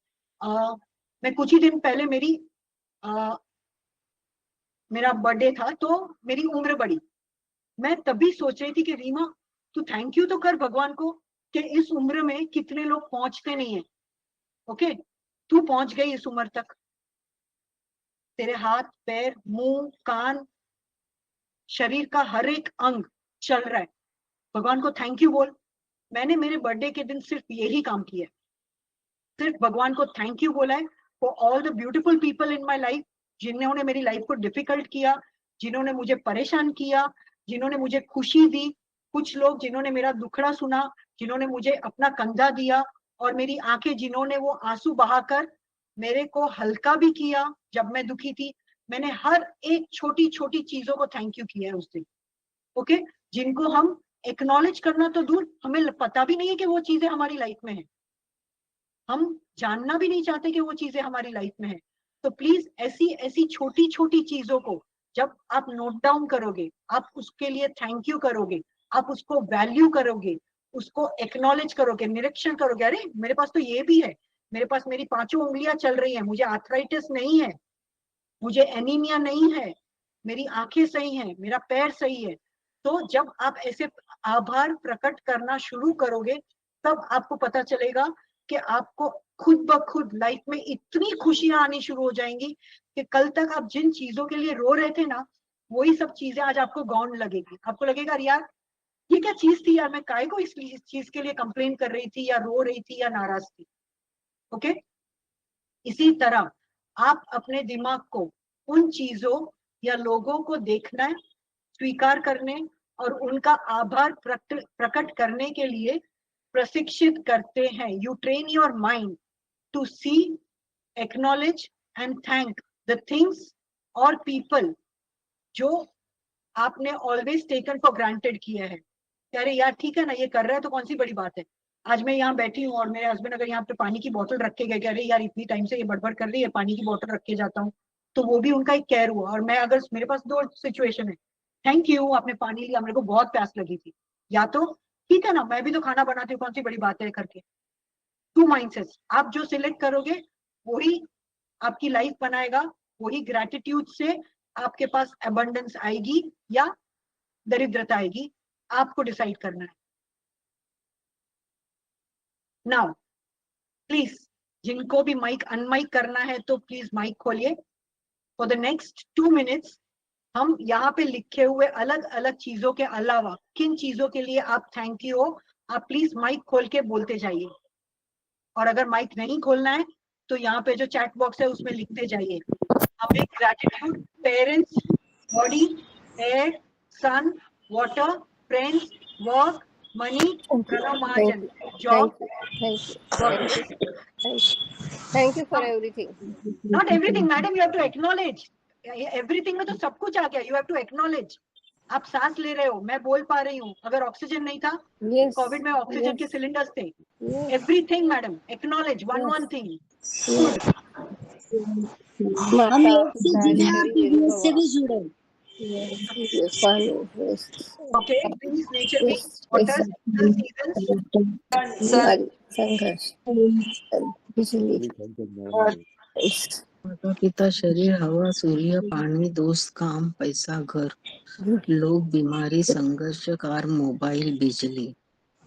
मैं कुछ ही दिन पहले मेरा बर्थडे था, तो मेरी उम्र बढ़ी। मैं तभी सोच रही थी कि रीमा, तू थैंक यू तो कर भगवान को कि इस उम्र में कितने लोग पहुंचते नहीं है। ओके, तू पहुंच गई इस उम्र तक, तेरे हाथ पैर मुंह कान शरीर का हर एक अंग चल रहा है। भगवान को थैंक यू बोल। मैंने मेरे बर्थडे के दिन सिर्फ यही काम किया है, सिर्फ भगवान को थैंक यू बोला है for all the beautiful people in my life, जिन्होंने मेरी लाइफ को डिफिकल्ट किया, जिन्होंने मुझे परेशान किया, जिन्होंने मुझे खुशी दी। कुछ लोग जिन्होंने मेरा दुखड़ा सुना, जिन्होंने मुझे अपना कंधा दिया, और मेरी आंखें जिन्होंने वो आंसू बहाकर मेरे को हल्का भी किया जब मैं दुखी थी। मैंने हर एक छोटी छोटी चीजों को थैंक यू किया है उस दिन। ओके, जिनको हम एक्नॉलेज करना तो दूर, हमें पता भी नहीं है कि वो चीजें हमारी लाइफ में है, हम जानना भी नहीं चाहते कि वो चीजें हमारी लाइफ में है। तो प्लीज ऐसी ऐसी छोटी छोटी चीजों को जब आप नोट डाउन करोगे, आप उसके लिए थैंक यू करोगे, आप उसको वैल्यू करोगे, उसको एक्नॉलेज करोगे, निरीक्षण करोगे, अरे मेरे पास तो ये भी है, मेरे पास मेरी 5 उंगलियां चल रही है, मुझे आर्थराइटिस नहीं है, मुझे एनीमिया नहीं है, मेरी आंखें सही हैं, मेरा पैर सही है। तो जब आप ऐसे आभार प्रकट करना शुरू करोगे, तब आपको पता चलेगा कि आपको खुद ब खुद लाइफ में इतनी खुशियां आनी शुरू हो जाएंगी कि कल तक आप जिन चीजों के लिए रो रहे थे ना, वही सब चीजें आज आपको गौण लगेगी। आपको लगेगा यार ये क्या चीज थी यार, मैं काहे को इस चीज के लिए कंप्लेन कर रही थी या रो रही थी या नाराज थी। ओके, इसी तरह आप अपने दिमाग को उन चीजों या लोगों को देखना, स्वीकार करने और उनका आभार प्रकट करने के लिए प्रशिक्षित करते हैं। You train your mind to see, acknowledge and thank the things और पीपल जो आपने ऑलवेज टेकन फॉर ग्रांटेड किया है। अरे यार ठीक है ना, ये कर रहा है तो कौन सी बड़ी बात है। आज मैं यहाँ बैठी हूँ और मेरे हस्बैंड अगर यहाँ पे पानी की बोतल रख के गए कि अरे यार इतनी टाइम से ये बड़बड़ कर रही है, पानी की बोतल रख के जाता हूँ, तो वो भी उनका एक केयर हुआ। और मैं अगर मेरे पास 2 सिचुएशन है, थैंक यू आपने पानी लिया, मेरे को बहुत प्यास लगी थी, या तो ठीक है ना मैं भी तो खाना बनाती हूँ, कौन सी बड़ी बात है करके। 2 माइंडसेट्स आप जो सिलेक्ट करोगे वही आपकी लाइफ बनाएगा, वही ग्रेटिट्यूड से आपके पास अबंडेंस आएगी या दरिद्रता आएगी, आपको डिसाइड करना है। नाउ प्लीज जिनको भी माइक अनमाइक करना है तो प्लीज माइक खोलिए। फॉर द नेक्स्ट 2 मिनट्स हम यहाँ पे लिखे हुए अलग अलग चीजों के अलावा किन चीजों के लिए आप थैंक यू हो, आप प्लीज माइक खोल के बोलते जाइए। और अगर माइक नहीं खोलना है तो यहाँ पे जो चैट बॉक्स है उसमें लिखते जाइए। हमें gratitude parents, body, air, sun, water, friends, work, money, Pranav Mahajan, job. Thank you for everything. Not everything, madam. You have to acknowledge. Everything में तो सब कुछ आ गया. You have to acknowledge. आप सांस ले रहे हो, मैं बोल पा रही हूँ। अगर ऑक्सीजन नहीं था, कोविड में ऑक्सीजन के सिलेंडर्स थे. Everything, madam. Acknowledge one thing. हम ऑक्सीजन है, आप यूएस से भी जुड़े। Okay, please nature being water, seasons, संघर्ष, बिजली, माता पिता शरीर हवा सूर्य पानी दोस्त काम पैसा घर लोग बीमारी संघर्ष कार मोबाइल बिजली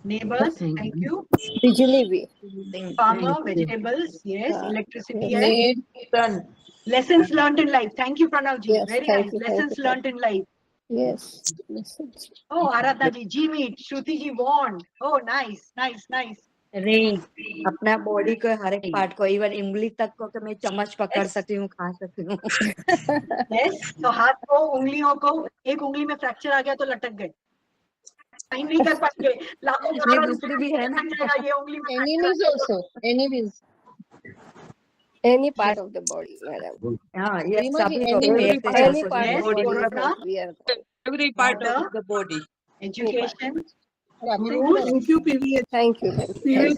neighbors, thank you. बिजली भी, Farmer, vegetables, yes, electricity, yes. Lessons learned in life. Thank you, Pranav ji. Yes, Very thank nice. you, Lessons thank you. learned in life. yes, Oh, Aradhna ji, G-Meat, Shruti ji, Bond. Oh, nice, nice, nice. नहीं, अपना body को हर एक part को, even उंगली तक को कि मैं चम्मच पकड़ Yes. सकती हूँ, खा सकती हूँ। Yes, तो हाथ को, उंगलियों को, एक उंगली में फ्रैक्चर आ गया तो लटक गए, साइन नहीं कर पाएंगे, लाखों करोड़ों दूसरी भी है ना। लटक जाएगा, ये उंगली में enemies also, enemies, any part of the body, madam. हाँ, ये Remove सभी any, को any कहते हैं part उसको Yes, of the body body, corona. we are every part Water. of the body education, Thank gurus, you, thank you, yes,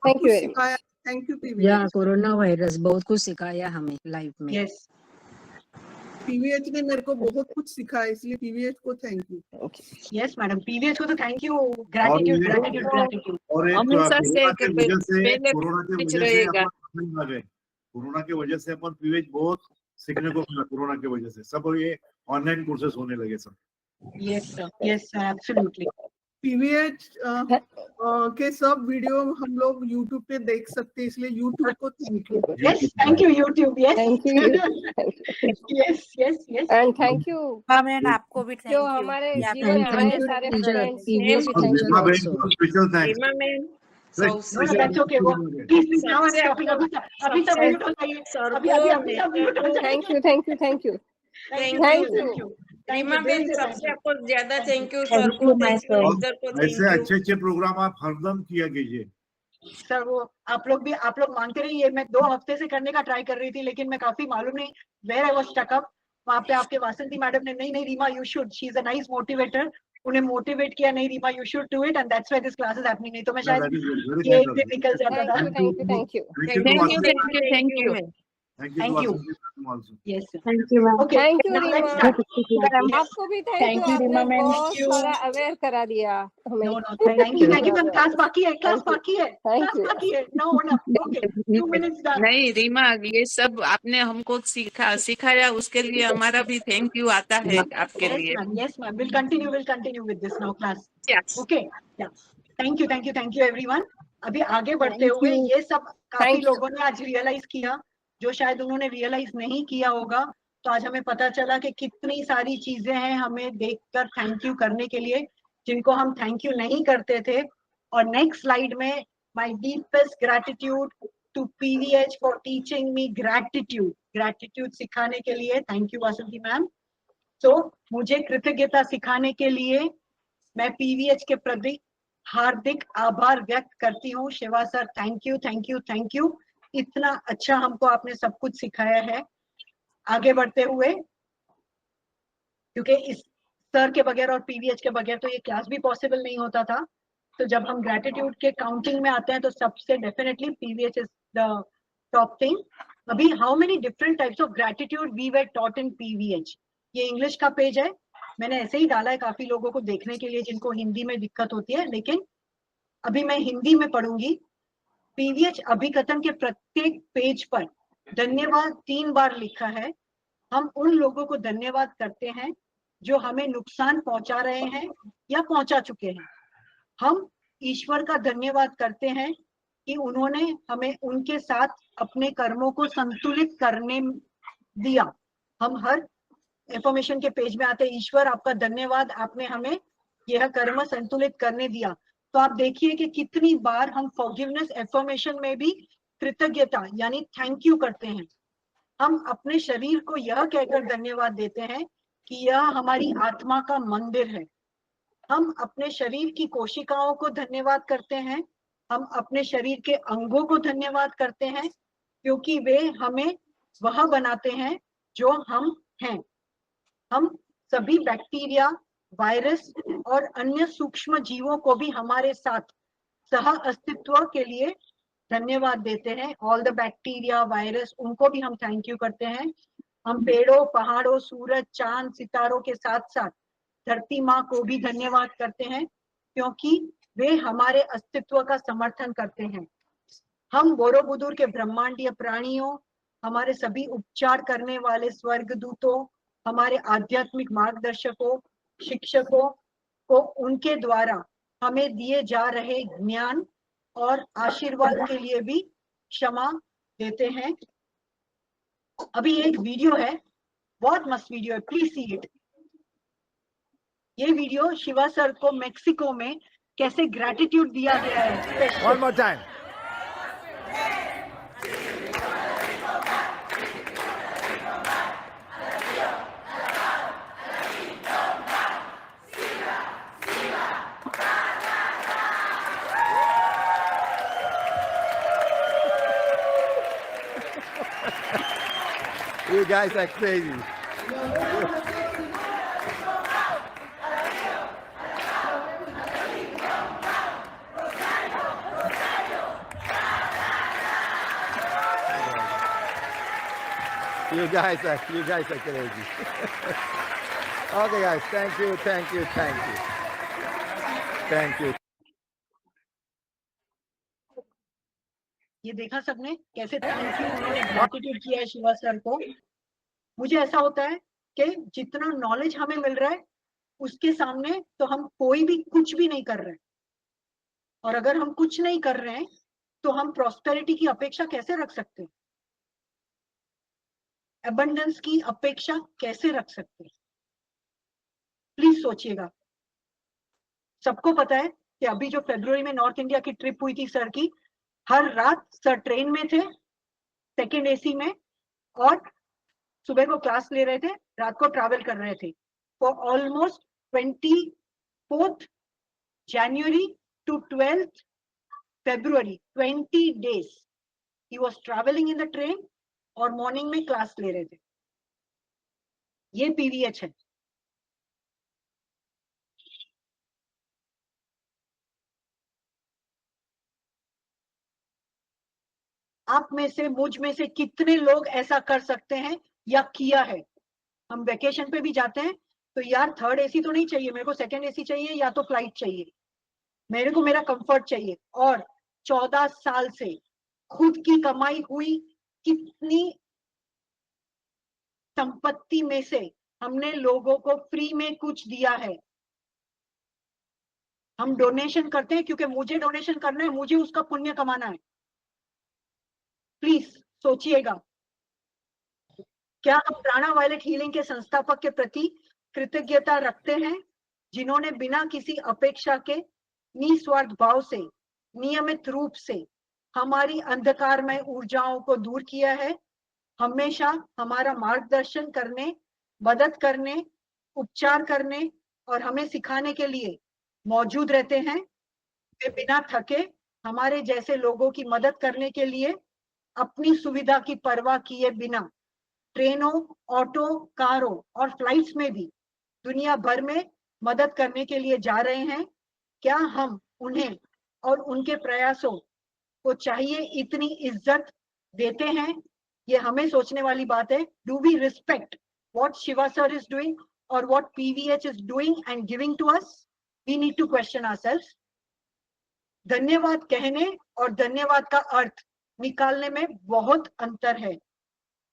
thank you very much. Thank you या PVH. Corona virus बहुत कुछ सिखाया हमें life में। Yes PVH ने मेरे को बहुत कुछ सिखाया, इसलिए पीवीएच को thank you. Yes madam, PVH को तो थैंक यू, और ग्रैटिट्यूड ये ग्रैटिट्यूड ग्रैटिट्यूड। और एक हमेशा से कोरोना की वजह से पहले रहेगा। अपन आ गए। कोरोना की वजह से अपन पीवीएच बहुत सीखने को मिला। कोरोना की वजह से सब ये ऑनलाइन कोर्सेस होने लगे सब। Yes sir, absolutely. पीवीएच के सब वीडियो हम लोग यूट्यूब पे देख सकते हैं, इसलिए यूट्यूब को thank you. Yes thank you YouTube. Yes thank you yes yes yes and thank you ma'am आपको भी जो थैंक यू। हमारे या जीवन में And आए thank you सारे teacher, फ्रेंड्स previous उनको भी teacher thank also. Special thanks. Reema ma'am No, that's okay. वो please now I am talking. अभी सब म्यूट हो जाइए। अभी सब म्यूट हो जाइए। Thank you thank you Reema ma'am सबसे आपको ज्यादा थैंक यू, Thank सर को you, my thank you, friend. Teacher को ऐसे थैंक यू। अच्छे अच्छे प्रोग्राम आप हरदम किया कीजिए। सर वो आप लोग मांगते रहिए। मैं 2 हफ्ते से करने का ट्राई कर रही थी, लेकिन मैं काफी मालूम नहीं where I was stuck up. वहाँ पे आपके वासंती मैडम ने नहीं Reema you should, she is a nice motivator, उन्हें मोटिवेट किया, नहीं Reema you should do it, and that's why this class is happening. नहीं तो मैं शायद ये एक दिन निकल जाता था। Thank you thank you. Thank you. Yes sir. Thank you ma'am. Okay thank you now let's Reema, start. आपको भी थैंक यू, रीमा आपने मैम। बहुत सारा अवेयर करा दिया हमें। No thank you ma'am. Class बाकी है, क्लास बाकी है। No okay 2 minutes done. नहीं रीमा, ये सब आपने हमको सिखाया, उसके लिए हमारा भी थैंक यू आता है आपके लिए। Yes ma'am, we'll continue with this now class. Yes. Okay. Yeah. Thank you everyone. अभी आगे बढ़ते हुए ये सब काफी लोगों ने आज रियलाइज किया, जो शायद उन्होंने रियलाइज नहीं किया होगा। तो आज हमें पता चला कि कितनी सारी चीजें हैं हमें देखकर थैंक यू करने के लिए, जिनको हम थैंक यू नहीं करते थे। और नेक्स्ट स्लाइड में my deepest gratitude to PVH for teaching me gratitude सिखाने के लिए। Thank you Vasanti ma'am. तो मुझे कृतज्ञता सिखाने के लिए मैं पीवीएच के प्रति हार्दिक आभार व्यक्त करती हूँ। Shiva sir thank you. इतना अच्छा हमको आपने सब कुछ सिखाया है। आगे बढ़ते हुए, क्योंकि इस सर के बगैर और पीवीएच के बगैर तो ये क्लास भी पॉसिबल नहीं होता था। तो जब हम ग्रैटिट्यूड के काउंटिंग में आते हैं तो सबसे definitely PVH is the top thing. अभी how many different types of gratitude we were taught in PVH. ये इंग्लिश का पेज है, मैंने ऐसे ही डाला है काफी लोगों को देखने के लिए जिनको हिंदी में दिक्कत होती है, लेकिन अभी मैं हिंदी में पढ़ूंगी। पीवीएच अभिकथन के प्रत्येक पेज पर धन्यवाद 3 बार लिखा है। हम उन लोगों को धन्यवाद करते हैं जो हमें नुकसान पहुंचा रहे हैं या पहुंचा चुके हैं। हम ईश्वर का धन्यवाद करते हैं कि उन्होंने हमें उनके साथ अपने कर्मों को संतुलित करने दिया। हम हर इंफॉर्मेशन के पेज में आते हैं, ईश्वर आपका धन्यवाद, आपने हमें यह कर्म संतुलित करने दिया। तो आप देखिए कि कितनी बार हम फॉरगिवनेस एफर्मेशन में भी कृतज्ञता यानी थैंक यू करते हैं। हम अपने शरीर को यह कहकर धन्यवाद देते हैं कि यह हमारी आत्मा का मंदिर है। हम अपने शरीर की कोशिकाओं को धन्यवाद करते हैं। हम अपने शरीर के अंगों को धन्यवाद करते हैं, क्योंकि वे हमें वह बनाते हैं जो हम हैं। हम सभी बैक्टीरिया, वायरस और अन्य सूक्ष्म जीवों को भी हमारे साथ सह अस्तित्व के लिए धन्यवाद देते हैं। ऑल द बैक्टीरिया, वायरस, उनको भी हम थैंक यू करते हैं। हम पेड़ों, पहाड़ों, सूरज, चांद, सितारों के साथ साथ धरती माँ को भी धन्यवाद करते हैं, क्योंकि वे हमारे अस्तित्व का समर्थन करते हैं। हम बोरोबुदुर के ब्रह्मांडीय प्राणियों, हमारे सभी उपचार करने वाले स्वर्गदूतों, हमारे आध्यात्मिक मार्गदर्शकों, शिक्षकों को उनके द्वारा हमें दिए जा रहे ज्ञान और आशीर्वाद के लिए भी क्षमा देते हैं। अभी एक वीडियो है, बहुत मस्त वीडियो है, प्लीज सी इट। ये वीडियो शिवा सर को मेक्सिको में कैसे ग्रैटिट्यूड दिया गया है। One more time. You guys are crazy. You guys are crazy. Okay, guys. Thank you. ये देखा सबने कैसे थैंक यू उन्होंने ग्रैटिट्यूड किया है शिवा सर को। मुझे ऐसा होता है कि जितना नॉलेज हमें मिल रहा है उसके सामने तो हम कोई भी कुछ भी नहीं कर रहे हैं, और अगर हम कुछ नहीं कर रहे हैं तो हम प्रॉस्पेरिटी की अपेक्षा कैसे रख सकते हैं, एबंडेंस की अपेक्षा कैसे रख सकते हैं? प्लीज सोचिएगा। सबको पता है कि अभी जो फरवरी में नॉर्थ इंडिया की ट्रिप हुई थी सर की, हर रात सर ट्रेन में थे, सेकेंड एसी में, और सुबह को क्लास ले रहे थे, रात को ट्रैवल कर रहे थे। For almost 24th January to 12th February, 20 days he was traveling in the train और मॉर्निंग में क्लास ले रहे थे। ये पीवीएच है। आप में से, मुझ में से कितने लोग ऐसा कर सकते हैं या किया है? हम वेकेशन पे भी जाते हैं तो यार थर्ड एसी तो नहीं चाहिए, मेरे को सेकंड एसी चाहिए या तो फ्लाइट चाहिए, मेरे को मेरा कंफर्ट चाहिए। और 14 साल से खुद की कमाई हुई कितनी संपत्ति में से हमने लोगों को फ्री में कुछ दिया है। हम डोनेशन करते हैं क्योंकि मुझे डोनेशन करना है, मुझे उसका पुण्य कमाना है। प्लीज सोचिएगा, क्या हम प्राणा वायलेट हीलिंग के संस्थापक के प्रति कृतज्ञता रखते हैं, जिन्होंने बिना किसी अपेक्षा के निस्वार्थ भाव से नियमित रूप से हमारी अंधकारमय ऊर्जाओं को दूर किया है, हमेशा हमारा मार्गदर्शन करने, मदद करने, उपचार करने और हमें सिखाने के लिए मौजूद रहते हैं। वे बिना थके हमारे जैसे लोगों की मदद करने के लिए अपनी सुविधा की परवाह किए बिना ट्रेनों, ऑटो, कारों और फ्लाइट्स में भी दुनिया भर में मदद करने के लिए जा रहे हैं। क्या हम उन्हें और उनके प्रयासों को चाहिए इतनी इज्जत देते हैं? ये हमें सोचने वाली बात है। Do we respect what Shiva sir is doing और what PVH is doing and giving to us? We need to question ourselves. धन्यवाद कहने और धन्यवाद का अर्थ निकालने में बहुत अंतर है।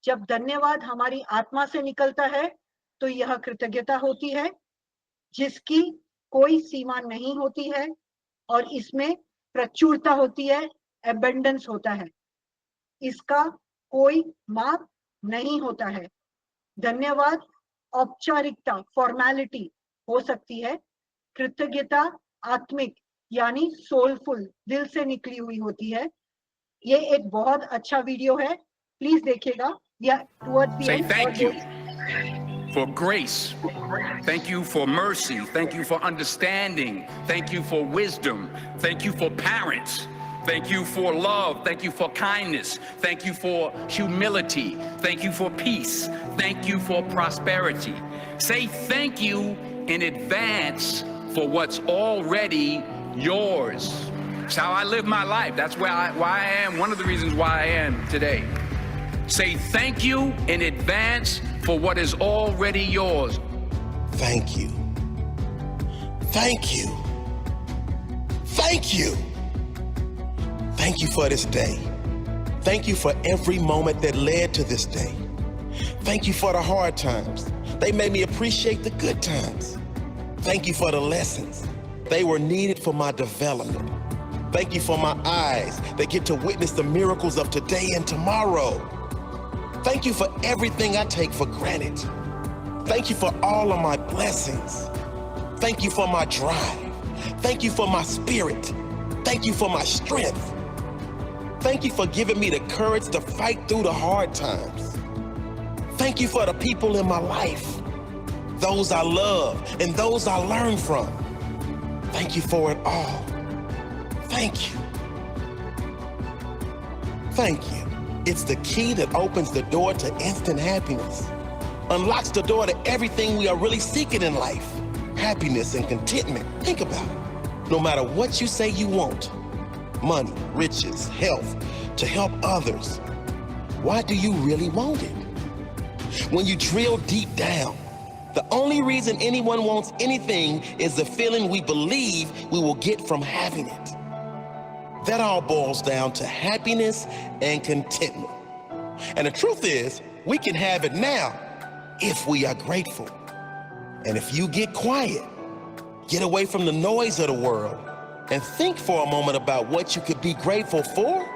जब धन्यवाद हमारी आत्मा से निकलता है तो यह कृतज्ञता होती है, जिसकी कोई सीमा नहीं होती है और इसमें प्रचुरता होती है, एबंडेंस होता है, इसका कोई माप नहीं होता है। धन्यवाद औपचारिकता, फॉर्मेलिटी हो सकती है, कृतज्ञता आत्मिक यानी सोलफुल, दिल से निकली हुई होती है। ये एक बहुत अच्छा वीडियो है, प्लीज देखिएगा। या towards the Say and. thank you for grace. Thank you for mercy. Thank you for understanding. Thank you for wisdom. Thank you for parents. Thank you for love. Thank you for kindness. Thank you for humility. Thank you for peace. Thank you for prosperity. Say thank you in advance for what's already yours. It's how I live my life. That's why I am, one of the reasons why I am today. Say thank you in advance for what is already yours. Thank you. Thank you. Thank you. Thank you for this day. Thank you for every moment that led to this day. Thank you for the hard times. They made me appreciate the good times. Thank you for the lessons. They were needed for my development. Thank you for my eyes that get to witness the miracles of today and tomorrow. Thank you for everything I take for granted. Thank you for all of my blessings. Thank you for my drive. Thank you for my spirit. Thank you for my strength. Thank you for giving me the courage to fight through the hard times. Thank you for the people in my life, those I love and those I learn from. Thank you for it all. Thank you. Thank you. It's the key that opens the door to instant happiness, unlocks the door to everything we are really seeking in life, happiness and contentment. Think about it. No matter what you say you want, money, riches, health, to help others, why do you really want it? When you drill deep down, the only reason anyone wants anything is the feeling we believe we will get from having it. That all boils down to happiness and contentment. And the truth is, we can have it now if we are grateful. And if you get quiet, get away from the noise of the world, and think for a moment about what you could be grateful for,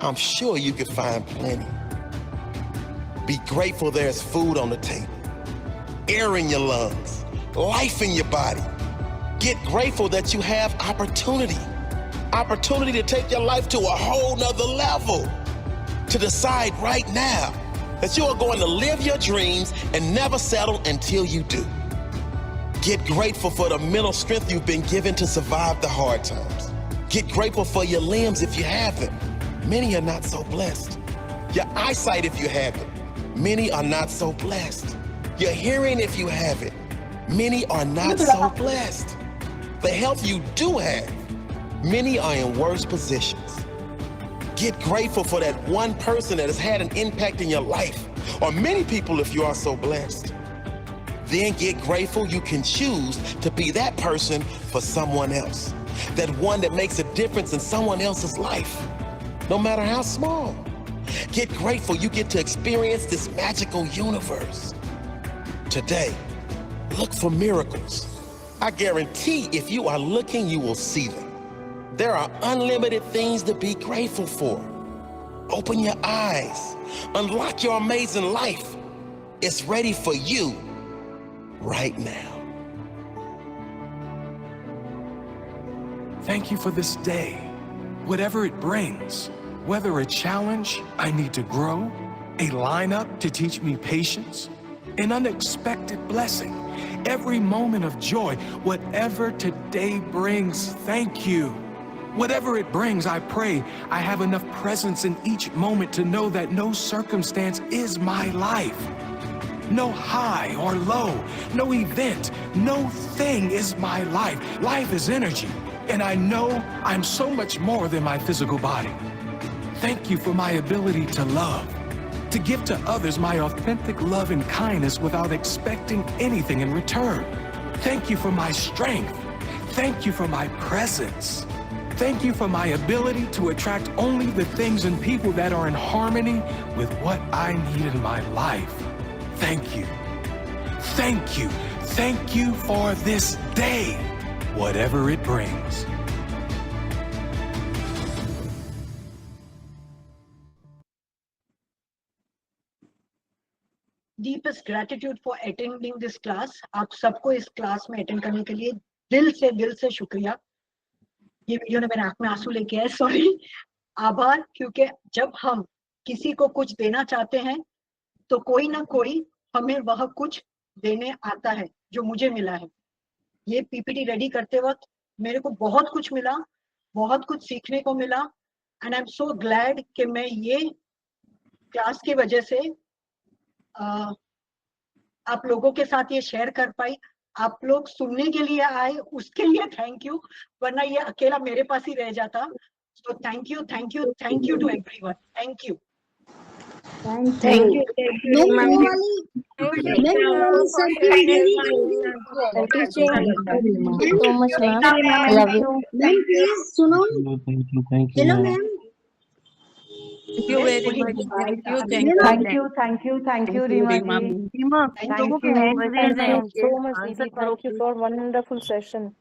I'm sure you could find plenty. Be grateful there's food on the table, air in your lungs, life in your body. Get grateful that you have opportunity to take your life to a whole nother level. To decide right now that you are going to live your dreams and never settle until you do. Get grateful for the mental strength you've been given to survive the hard times. Get grateful for your limbs if you have them. Many are not so blessed. Your eyesight if you have it. Many are not so blessed. Your hearing if you have it. Many are not so blessed. The health you do have, many are in worse positions. Get grateful for that one person that has had an impact in your life, or many people if you are so blessed. Then get grateful you can choose to be that person for someone else. That one that makes a difference in someone else's life, no matter how small. Get grateful you get to experience this magical universe. Today, look for miracles. I guarantee if you are looking, you will see them. There are unlimited things to be grateful for. Open your eyes. Unlock your amazing life. It's ready for you right now. Thank you for this day, whatever it brings. Whether a challenge I need to grow, a lineup to teach me patience, an unexpected blessing, every moment of joy, whatever today brings, thank you. Whatever it brings, I pray I have enough presence in each moment to know that no circumstance is my life. No high or low, no event, no thing is my life. Life is energy, and I know I'm so much more than my physical body. Thank you for my ability to love, to give to others my authentic love and kindness without expecting anything in return. Thank you for my strength. Thank you for my presence. Thank you for my ability to attract only the things and people that are in harmony with what I need in my life. Thank you. Thank you. Thank you for this day, whatever it brings. Deepest gratitude for attending this class. आप सबको इस class में attend करने के लिए दिल से शुक्रिया. ये वीडियो ने मेरे आंख में आंसू लेके आए, सॉरी. आभार, क्योंकि जब हम किसी को कुछ देना चाहते हैं तो कोई ना कोई हमें वह कुछ देने आता है, जो मुझे मिला है. ये पीपीटी रेडी करते वक्त मेरे को बहुत कुछ मिला, बहुत कुछ सीखने को मिला, and I am so glad कि मैं ये क्लास की वजह से आप लोगों के साथ ये शेयर कर पाई. आप लोग सुनने के लिए आए, उसके लिए थैंक यू, वरना ये अकेला मेरे पास ही रह जाता. So thank you to everyone. Thank you. Thank you. Hello, ma'am. Thank you very much. Thank you, Rima. Thank you so much, Didi. Thank you for wonderful session.